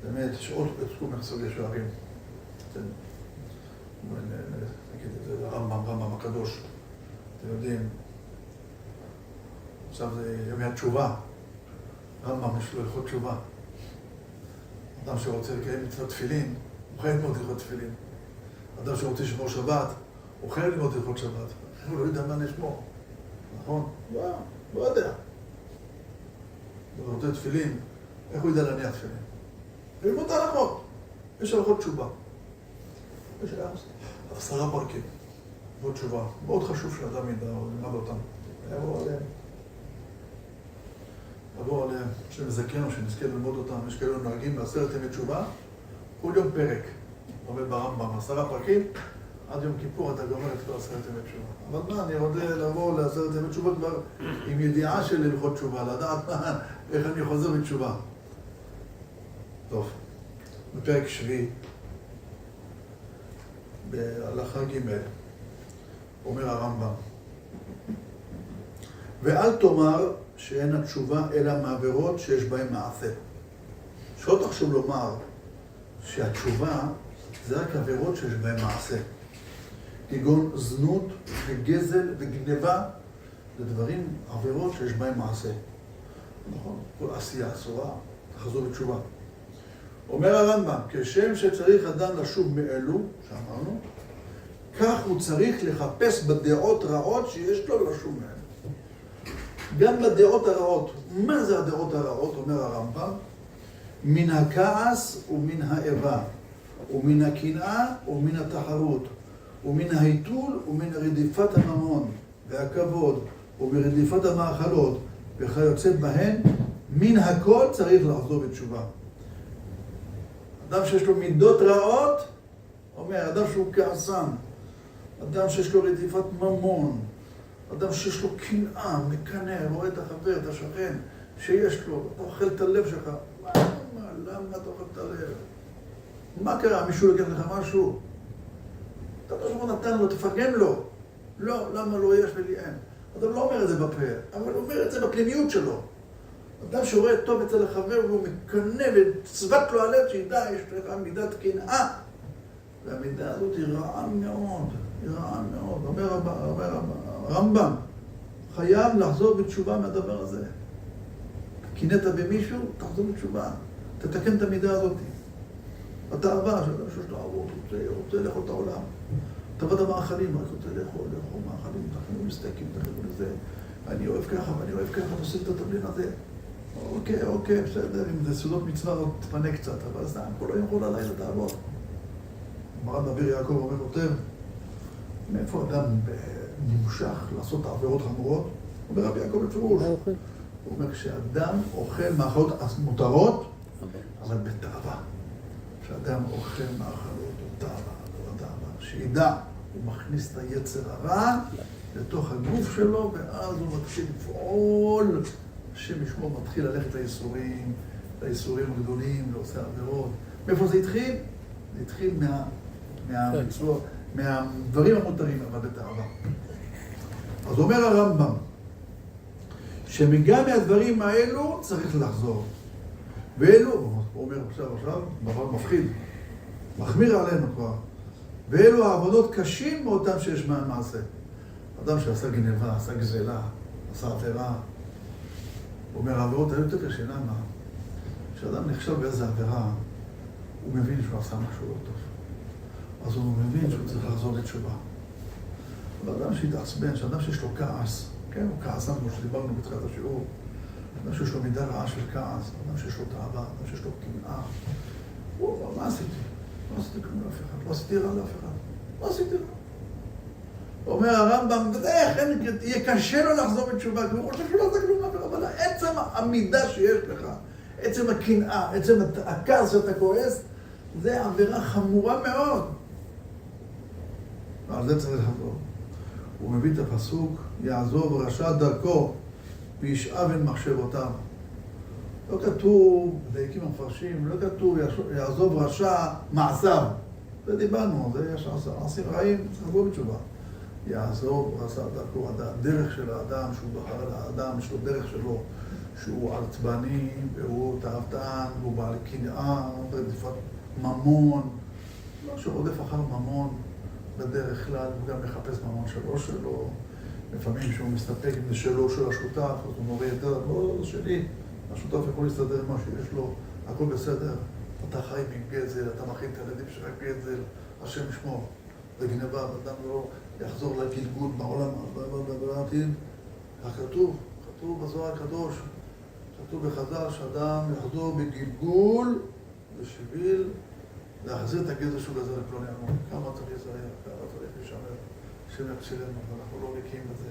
באמת יש עוד תחום סוגי שערים. נגיד את זה, רמב"ם הקדוש. אתם יודעים, עכשיו זה ימי התשובה. רמב"ם יש לו הלכות תשובה. אדם שרוצה לקיים מצוות תפילין, הוא חייב ללמוד הלכות תפילין. אדם שרוצה לשמור שבת, הוא חייב ללמוד הלכות שבת. הוא לא יודע מה לשמור. נכון? לא יודע. הוא רוצה תפילין, איך הוא ידע להניח תפילין? ללמוד את ההלכות. יש הלכות תשובה. יש 10 פרקים. הלכות תשובה. מאוד חשוב שאדם ידע או ילמד אותם. עבור עליהם, שמזכרנו, שנזכה ללמוד אותם. יש כאלה נוהגים ב10 ימי תשובה, כל יום פרק. עומד ברמב"ם, 10 פרקים, עד יום כיפור אתה גומר את כל 10 ימי תשובה. אבל מה, אני רוצה לבוא ל10 ימי תשובה כבר עם ידיעה של הלכות תשובה, לדעת איך אני חוזר בתשובה. טוב, בפרק שביעי, בהלכה ג' אומר הרמב"ם, ואל תאמר שאין התשובה אלא מעבירות שיש בהן מעשה. שלא תחשוב לומר שהתשובה זה רק עבירות שיש בהן מעשה. כגון זנות וגזל וגנבה, זה דברים, עבירות שיש בהן מעשה. נכון? כל עשייה אסורה, תחזור בתשובה. אומר הרמב"ם, כשם שצריך אדם לשוב מאלו, שאמרנו, כך הוא צריך לחפש בדעות רעות שיש לו לשוב מהן. גם בדעות הרעות. מה זה הדעות הרעות? אומר הרמב"ם, מן הכעס ומן האיבה, ומן הקנאה ומן התחרות, ומן ההיתול ומן רדיפת הממון והכבוד, ומרדיפת המאכלות, וכיוצא בהן, מן הכל צריך לחזור בתשובה. אדם שיש לו מידות רעות, אומר, אדם שהוא כעסן, אדם שיש לו רדיפת ממון, אדם שיש לו קנאה, מקנא, רואה את החבר, את השכן, שיש לו, אתה אוכל את הלב שלך. למה אתה אוכל את הלב? מה קרה? מישהו לקח לך משהו? אתה לא נתן לו, תפרגן לו. לא, למה לא יש ולי אין? אדם לא אומר את זה בפה, אבל הוא אומר את זה בפנימיות שלו. אדם שרואה טוב אצל החבר והוא מקנא וצבט לו הלב שידע, יש לך מידת קנאה. והמידה הזאת היא רעה מאוד, היא רעה מאוד. אומר הרמב"ם, חייב לחזור בתשובה מהדבר הזה. קינאת במישהו, תחזור בתשובה. תתקן את המידה הזאת. התאווה שיש לו אהבות, רוצה לאכול את העולם. תאוות המאכלים, רק רוצה לאכול מאכלים, תאכלו מסטייקים, תאכלו לזה. אני אוהב ככה ואני אוהב ככה, תוסיף את התבלין הזה. אוקיי, בסדר, אם זה סעודות מצווה עוד תפנה קצת, אבל סתם, כל היום כל הלילה תעבוד. מרן דביר יעקב אומר כותב, מאיפה אדם נמשך לעשות עבירות חמורות? אומר רבי יעקב בפירוש. הוא אומר שאדם אוכל מאכלות מותרות, אבל בתאווה. שאדם אוכל מאכלות בתאווה, שידע, הוא מכניס את היצר הרע לתוך הגוף שלו, ואז הוא מתחיל לפעול, השם ישמור מתחיל ללכת לייסורים הגדולים, לעושה עבירות. מאיפה זה התחיל? זה התחיל מהמצוות, מהדברים המותרים, אבל בתאווה. אז אומר הרמב"ם, שגם מהדברים האלו צריך לחזור. ואלו, הוא אומר עכשיו, דבר מפחיד, מחמיר עלינו כבר. ואלו העבודות קשים מאותם שיש מהם מעשה. אדם שעשה גנבה, עשה גזלה, עשה עבירה. הוא אומר, העבירות היו יותר קשה, למה? כשאדם נכשל באיזה עבירה, הוא מבין שהוא עשה משהו לא טוב. אז הוא מבין שהוא צריך לחזור לתשובה. אבל אדם שהתעצבן, שאדם שיש לו כעס, כן, הוא כעסן כמו שדיברנו בתחילת השיעור, אדם שיש לו מידה רעה של כעס, אדם שיש לו תאווה, אדם שיש לו קנאה, הוא אומר, מה עשיתי? לא עשיתי כלום לאף אחד, לא עשיתי רע לאף אחד, לא עשיתי רע. אומר הרמב"ם, איך יהיה קשה לו לחזור בתשובה, כי הוא חושב שהוא לא עשה כלום לאף אחד, אבל עצם המידה שיש לך, עצם הקנאה, עצם הכעס שאתה כועס, זה עבירה חמורה מאוד. ועל זה צריך לחזור. הוא מביא את הפסוק, יעזוב רשע דרכו וישאב אל מחשבותיו. לא כתוב, דייקים המפרשים, לא כתוב יעזוב רשע מעשיו. זה דיברנו, זה יש מעשים רעים, צריך לבוא בתשובה. יעזוב רשע דרכו, הדרך של האדם, שהוא בחר לאדם, יש לו דרך שלו, שהוא עצבני, והוא תאוותן, והוא בעל קנאה, רדיפת ממון. לא שרודף אחר ממון בדרך כלל, הוא גם מחפש ממון שלו. לפעמים שהוא מסתפק אם זה שלו של השותף, אז הוא מורה יותר, לא, זה שלי. השותף יכול להסתדר עם מה שיש לו, הכל בסדר. אתה חי מגזל, אתה מכין את הילדים שרק גזל, השם ישמור. זה גנבה, אדם לא יחזור לגלגול בעולם, כתוב בזוהר הקדוש, כתוב בחז"ל שאדם יחזור בגלגול בשביל להחזיר את הגזל שהוא גזל לפלוני אלמוני. כמה צריך להיזהר, כמה צריך לשמר, השם יקשילנו, ואנחנו לא ריקים בזה.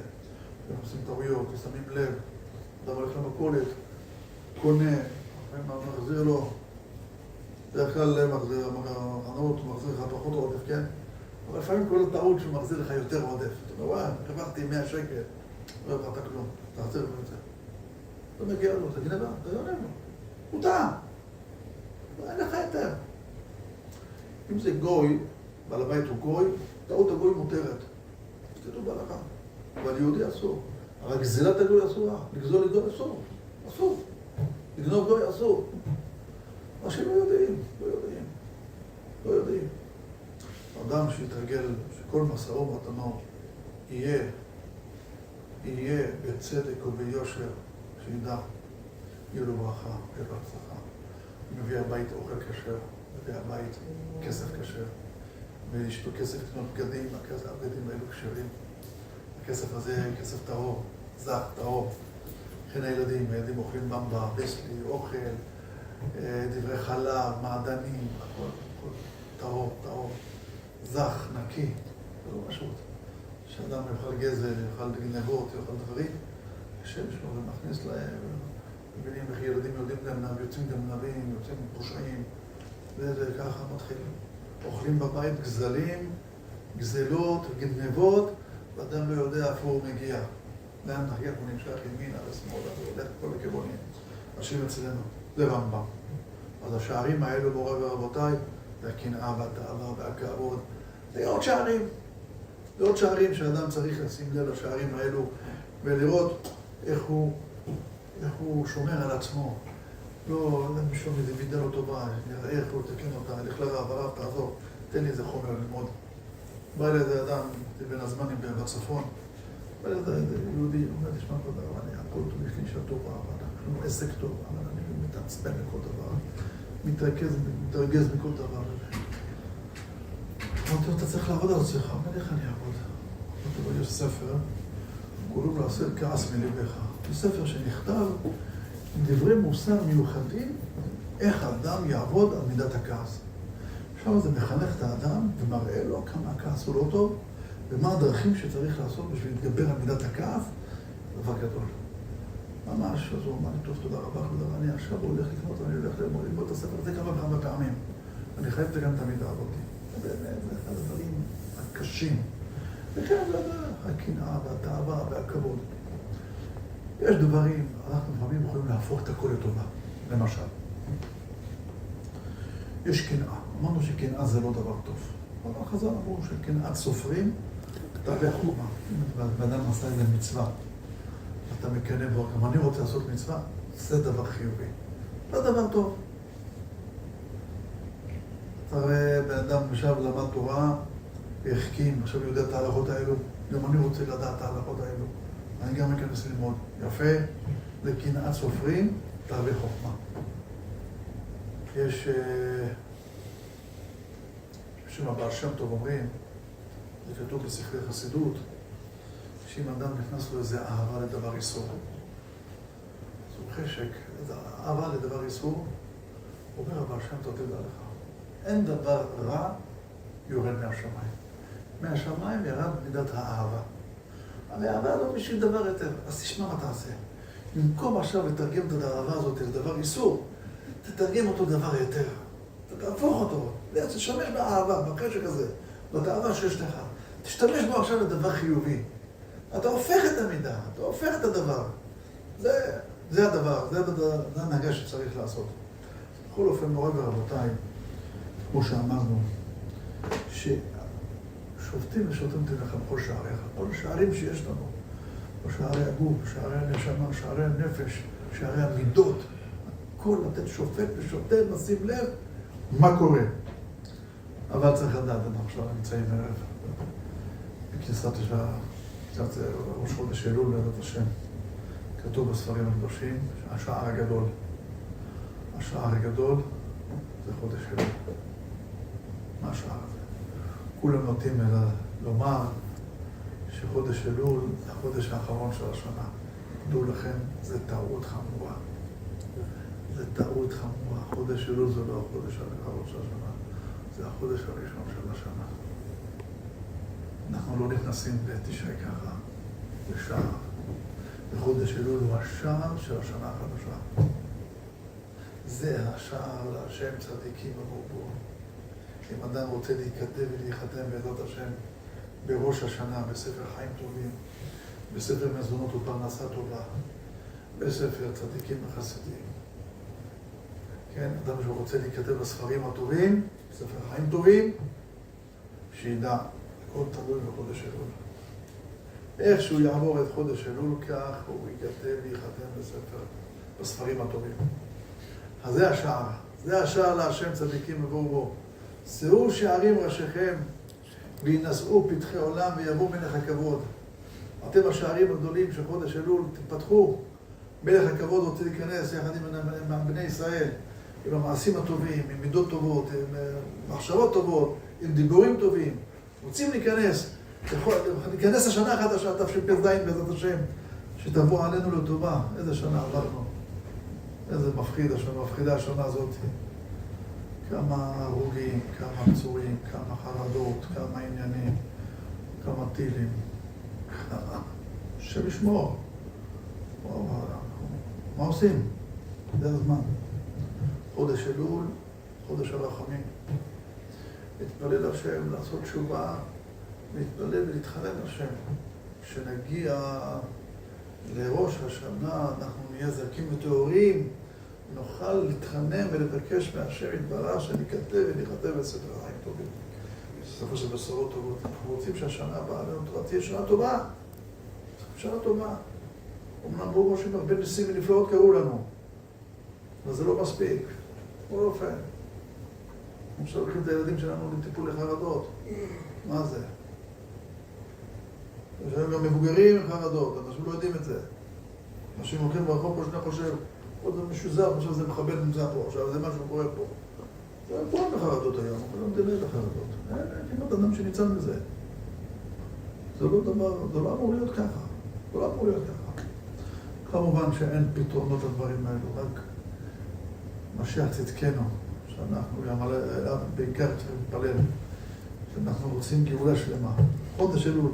אנחנו עושים טעויות, ושמים לב, אדם הולך למכולת, קונה, מחזיר לו, בדרך כלל מחזיר, החנות, הוא מחזיר לך פחות עודף, כן? אבל לפעמים כל הטעות שהוא מחזיר לך יותר עודף. אתה אומר, וואי, הרווחתי 100 שקל, לא הרווחת כלום, תחזיר לו את זה. לא מגיע לו, זה גנבה, אתה לא עונה לו. הוא טעה. אין לך יותר. אם זה גוי, בעל הבית הוא גוי, טעות הגוי מותרת. זה לא בהלכה. אבל יהודי אסור. אבל גזלת הגוי אסורה. לגזול לגוי אסור. אסור. לגנוב גוי אסור. מה שלא יודעים. אדם שיתרגל שכל מסעו ומתנו יהיה בצדק וביושר, שידע, יהיה לו ברכה, יהיה לו הצלחה. הוא מביא הבית אוכל כשר, מביא הבית כסף כשר, ויש לו כסף לקנות בגדים, הבגדים האלו כשרים. הכסף הזה יהיה כסף טהור, זך, טהור. לכן הילדים אוכלים במבה, בסלי, אוכל, דברי חלב, מעדנים, הכל טהור, זך, נקי, זה לא פשוט. שאדם יאכל גזל, יאכל גנבות, יאכל דברים, השם שלו ומכניס להם, מבינים איך ילדים יודעים גנב, יוצאים גנבים, יוצאים פושעים, וזה ככה מתחיל. אוכלים בבית גזלים, גזלות, גנבות, ואדם לא יודע איפה הוא מגיע. לאן נגיע, הוא נמשך ימינה ושמאלה, הוא הולך כל הכיוונים. השם אצלנו, זה רמב"ם. אז השערים האלו, מורי ורבותיי, והקנאה והתאווה והכבוד, זה עוד שערים. זה עוד שערים שאדם צריך לשים לב לשערים האלו ולראות איך הוא שומר על עצמו. לא, משום איזה מידה לא טובה, נראה איך הוא תקן אותה, הלך לרב, הרב תעזור, תן לי איזה חומר ללמוד. בא אל איזה אדם, בין הזמנים בצפון, בא אל איזה יהודי, אומר, תשמע כל דבר, אני הכל טוב, יש לי אישה טובה, יש לנו עסק טוב, אבל אני מתעצבן לכל דבר, מתרגז מכל דבר. אמרתי לו, אתה צריך לעבוד על עצמך, אבל איך אני אעבוד? אמרתי לו, יש ספר, קוראים לו עשה כעס מליבך. זה ספר שנכתב דברי מוסר מיוחדים, איך האדם יעבוד על מידת הכעס. עכשיו זה מחנך את האדם ומראה לו כמה הכעס הוא לא טוב, ומה הדרכים שצריך לעשות בשביל להתגבר על מידת הכעס, דבר גדול. ממש, אז הוא אמר לי, טוב, תודה רבה, אני עכשיו הולך לקנות, אני הולך ללמוד את הספר הזה כמה פעמים. אני חייב את זה גם את המידה הזאת. באמת, זה אחד הדברים הקשים. וכן, זה הקנאה והתאווה והכבוד. יש דברים, אנחנו לפעמים יכולים להפוך את הכל לטובה. למשל, יש קנאה. אמרנו שקנאה זה לא דבר טוב. אבל חז"ל אמרו שקנאת סופרים, תרבה חוכמה. בן אדם עשה איזה מצווה. אתה מקנא בו, גם אני רוצה לעשות מצווה, זה דבר חיובי. זה דבר טוב. אתה רואה, בן אדם עכשיו למד תורה, והחכים, עכשיו יודע את ההלכות האלו, גם אני רוצה לדעת את ההלכות האלו. אני גם אכנס ללמוד. יפה, לקנאת סופרים, תרבה חוכמה. יש בשם הבעל שם טוב אומרים, זה כתוב בספרי חסידות, שאם אדם נכנס לו איזה אהבה לדבר איסור, אז הוא חשק, איזה אהבה לדבר איסור, אומר הבעל שם טוב, תדע לך, אין דבר רע יורד מהשמיים. מהשמיים ירד מידת האהבה. הרי האהבה לא בשביל דבר יותר, אז תשמע מה תעשה. במקום עכשיו לתרגם את האהבה הזאת לדבר איסור, תתרגם אותו דבר יותר. תהפוך אותו, תשתמש באהבה, בחשק הזה, בתאווה שיש לך. תשתמש בו עכשיו לדבר חיובי. אתה הופך את המידה, אתה הופך את הדבר. זה הדבר, זה הנהגה שצריך לעשות. בכל אופן, מורי ורבותיי, כמו שאמרנו, ששופטים ושוטים תלכם כל שעריך, כל השערים שיש לנו, כל שערי הגוף, שערי הנשמה, שערי הנפש, שערי המידות, הכל לתת שופט ושוטט, נשים לב מה קורה. אבל צריך לדעת, אנחנו עכשיו נמצאים ערב בכניסת ראש חודש אלול, בעזרת השם. כתוב בספרים הקדושים, השער הגדול. השער הגדול זה חודש אלול. מה השער הזה? כולם נוטים לומר שחודש אלול זה החודש האחרון של השנה. דעו לכם, זה טעות חמורה. זה טעות חמורה. חודש אלול זה לא החודש האחרון של השנה. זה החודש הראשון של השנה. אנחנו לא נכנסים בתשעי ככה, בשער. וחודש אלול הוא השער של השנה החדשה. זה השער להשם צדיקים עבור. אם אדם רוצה להיכתב ולהיחתם בעזרת השם בראש השנה, בספר חיים טובים, בספר מזונות ופרנסה טובה, בספר צדיקים וחסידים. כן, אדם שרוצה להיכתב בספרים הטובים, בספר חיים טובים, שידע, הכל תלוי בחודש אלול. איך שהוא יעבור את חודש אלול, כך הוא ייכתב וייחתם בספרים הטובים. אז זה השער. זה השער להשם צדיקים עבור בו. שאו שערים ראשיכם וינשאו פתחי עולם ויבוא מלך הכבוד. אתם השערים הגדולים של חודש אלול, תפתחו. מלך הכבוד רוצה להיכנס יחד עם בני ישראל, עם המעשים הטובים, עם מידות טובות, עם מחשבות טובות, עם דיבורים טובים. רוצים להיכנס. להיכנס השנה החדשה, תשפ"ז בעזרת השם, שתבוא עלינו לטובה. איזה שנה עברנו. איזה מפחידה השנה הזאת. כמה הרוגים, כמה פצועים, כמה חרדות, כמה עניינים, כמה טילים. שמשמור. מה עושים? זה הזמן. חודש אלול, חודש הרחמים. להתפלל השם, לעשות תשובה, להתפלל ולהתחנן השם. כשנגיע לראש השנה, אנחנו נהיה זכים וטהורים, נוכל להתחנן ולבקש מהשם יתברך שניכתב וניכתב בספר החיים טובים. ספר של בשורות טובות. אנחנו רוצים שהשנה הבאה עלינו תהיה שנה טובה. שנה טובה. אמנם ברוך השם הרבה ניסים ונפלאות קראו לנו, אבל זה לא מספיק. בכל אופן. אנחנו שולחים את הילדים שלנו לטיפול לחרדות. מה זה? יש לנו גם מבוגרים עם חרדות, אנשים לא יודעים את זה. אנשים הולכים ברחוב פה שני חושב, עוד זה משוזר, עכשיו זה מכבד נמצא פה, עכשיו זה משהו קורה פה. זה פה בחרדות היום, אבל לא מדבר את החרדות. אין כמעט אדם שניצל מזה. זה לא דבר, זה לא אמור להיות ככה. זה לא אמור להיות ככה. כמובן שאין פתרונות לדברים האלו, רק משיח צדקנו, שאנחנו גם בעיקר צריכים להתפלל, שאנחנו רוצים גאולה שלמה. חודש אלול,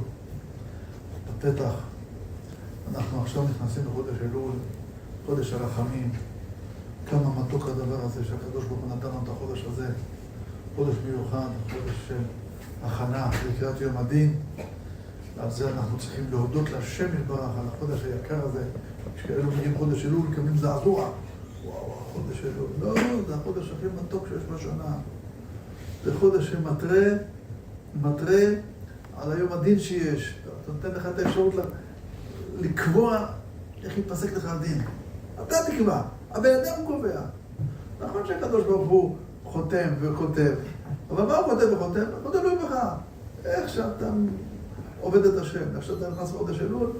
בפתח, אנחנו עכשיו נכנסים לחודש אלול, חודש הרחמים. כמה מתוק הדבר הזה שהקדוש ברוך הוא נתן לנו את החודש הזה, חודש מיוחד, חודש של הכנה לקראת יום הדין. ועל זה אנחנו צריכים להודות להשם יתברך על החודש היקר הזה. כשכאלו מגיעים חודש אלול, מקבלים זעזוע. וואו, חודש אלול. לא, זה החודש הכי מתוק שיש בשנה. זה חודש שמתרה על היום הדין שיש. אתה נותן לך את האפשרות לקבוע איך יתפסק לך הדין. אתה תקבע, הבן אדם קובע. נכון שהקדוש ברוך הוא חותם וכותב, אבל מה הוא כותב וחותם? הוא תלוי בך. איך שאתה עובד את השם, איך שאתה נכנס לחודש אלול,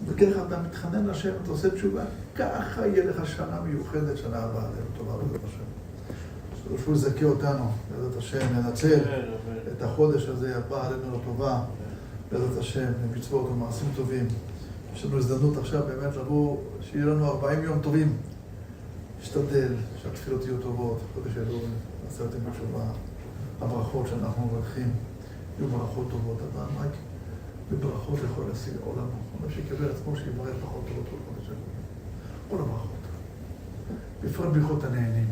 וככה אתה מתחנן לשם, אתה עושה תשובה, ככה יהיה לך שנה מיוחדת, שנה הבאה, טובה בעזרת השם. שהוא יזכה אותנו, בעזרת השם, לנצל את החודש הזה, הבא עלינו לטובה, בעזרת השם, למצוות ומעשים טובים. יש לנו הזדמנות עכשיו באמת לבוא, שיהיה לנו 40 יום טובים. נשתדל שהתפילות יהיו טובות, חודש אלול, נעשה אותם בתשובה. הברכות שאנחנו מברכים, יהיו ברכות טובות. אדם רק בברכות יכול להשיג עולמו. אומר שיקבל עצמו שיברך ברכות טובות כל חודש אלול. כל הברכות. בפרט ברכות הנהנים,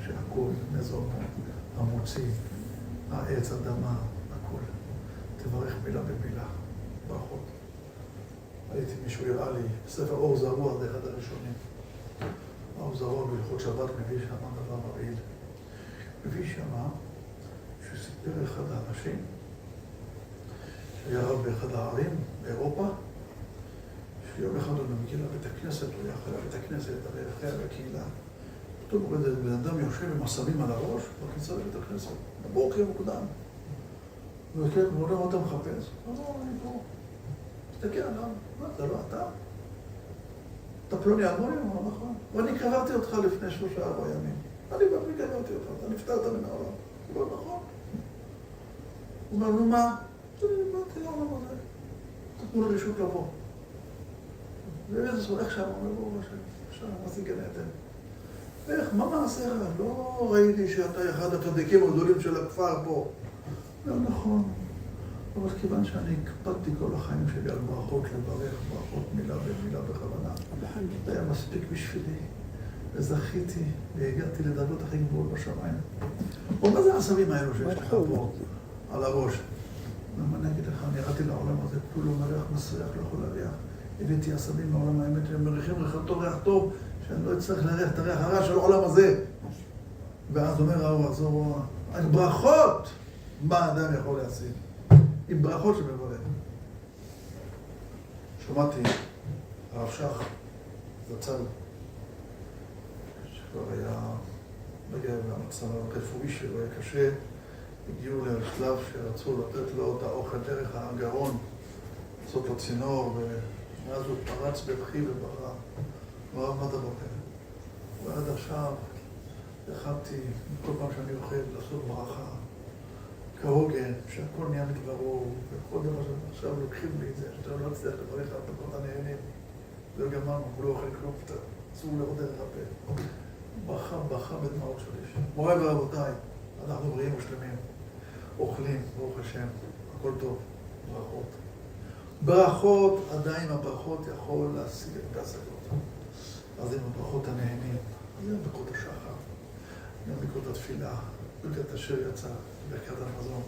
שהכל מזון, המוציא, העץ, אדמה, הכל. תברך מילה במילה, ברכות. הייתי, מישהו הראה לי, ספר אור זרוע, זה אחד הראשונים. אור זרוע בהלכות שבת מביא שם דבר מרעיל. מביא שם שסיפר אחד האנשים, שהיה רב באחד הערים באירופה, שיום אחד הוא מגיע לבית הכנסת, הוא היה אחרי בית הכנסת, הרי אחרי הקהילה. פתאום הוא רואה בן אדם יושב עם עשבים על הראש, בכניסה לבית הכנסת, בבוקר מוקדם. הוא אומר, מה אתה מחפש? לא, אני פה. תסתכל עליו, מה, זה לא אתה? אתה פלוני אלמוני? הוא אומר, נכון. ואני קברתי אותך לפני 3-4 ימים. אני בעצמי קברתי אותך, אתה נפטרת מן העולם. הוא אומר, נכון. הוא אומר, נו מה? אני באתי לעולם הזה. תתנו לי רשות לבוא. ואיזה סולח שם, הוא אומר, בואו השם, עכשיו, מה זה גן עדן? איך, מה מעשיך? לא ראיתי שאתה אחד הצדיקים הגדולים של הכפר פה. לא נכון. אבל כיוון שאני הקפדתי כל החיים שלי על ברכות לברך, ברכות מילה במילה בכוונה. זה היה מספיק בשבילי, וזכיתי, והגעתי לדרגות הכי גבוהות בשמיים. מה זה העשבים האלו שיש לך פה על הראש? מה אני אגיד לך, אני ירדתי לעולם הזה, כולו מריח מסריח, לא יכול להריח. הבאתי עשבים מעולם האמת, שהם מריחים ריח טוב, שאני לא אצטרך להריח את הריח הרע של העולם הזה. ואז אומר האור, אז הוא אומר, ברכות! מה אדם יכול להשיג? עם ברכות שמברך. שמעתי, הרב שך, זצ"ל, שכבר היה מגיע למצב הרפואי שלו, היה קשה, הגיעו לשלב שרצו לתת לו את האוכל דרך הגרון, לעשות לו צינור, ואז הוא פרץ בבכי ובכה. הוא אמר, מה אתה בוכה? ועד עכשיו יכלתי, כל פעם שאני אוכל, לעשות ברכה. כהוגן, שהכל נהיה מדברו, וכל דבר שעכשיו לוקחים לי את זה, שאתה לא הצליח לברך על פקות הנהנים. לא גמרנו, הוא לא אוכל כלום, אסור לעוד דרך הפה. בכה בדמעות שלי. מוריי ורבותיי, אנחנו בריאים ושלמים. אוכלים, ברוך השם, הכל טוב, ברכות. ברכות, עדיין הברכות יכול להשיג את ההשגות. אז עם הברכות הנהנים, אז עם ברכות השחר, עם ברכות התפילה, ברכת אשר יצא. ברכת המזון.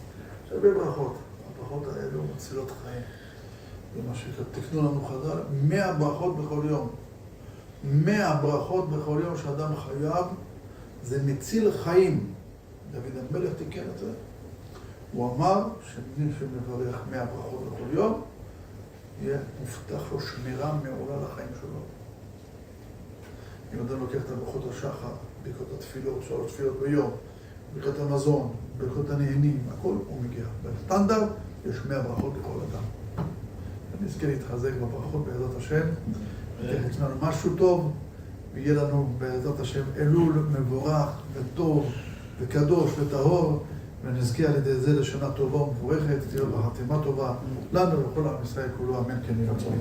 יש הרבה ברכות. הברכות האלו מצילות חיים. זה מה שתקנו לנו חז"ל. 100 ברכות בכל יום. 100 ברכות בכל יום שאדם חייב, זה מציל חיים. דוד המלך תיקן את זה. הוא אמר שמי שמברך 100 ברכות בכל יום, יהיה מובטח לו שמירה מעולה לחיים שלו. אם אדם לוקח את הברכות השחר, ברכות התפילות, 3 תפילות ביום, ברכת המזון, ברכות הנהנים, הכל הוא מגיע. בסטנדרט יש 100 ברכות לכל אדם. נזכה להתחזק בברכות בעזרת השם, ותכף לנו משהו טוב, ויהיה לנו בעזרת השם אלול מבורך וטוב וקדוש וטהור, ונזכי על ידי זה לשנה טובה ומבורכת, תהיה בה חתימה טובה, לנו ולכל עם ישראל כולו, אמן כן יהיה רצון.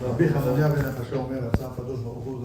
רבי חנניה בן עקשיא אומר, רצה הקדוש ברוך הוא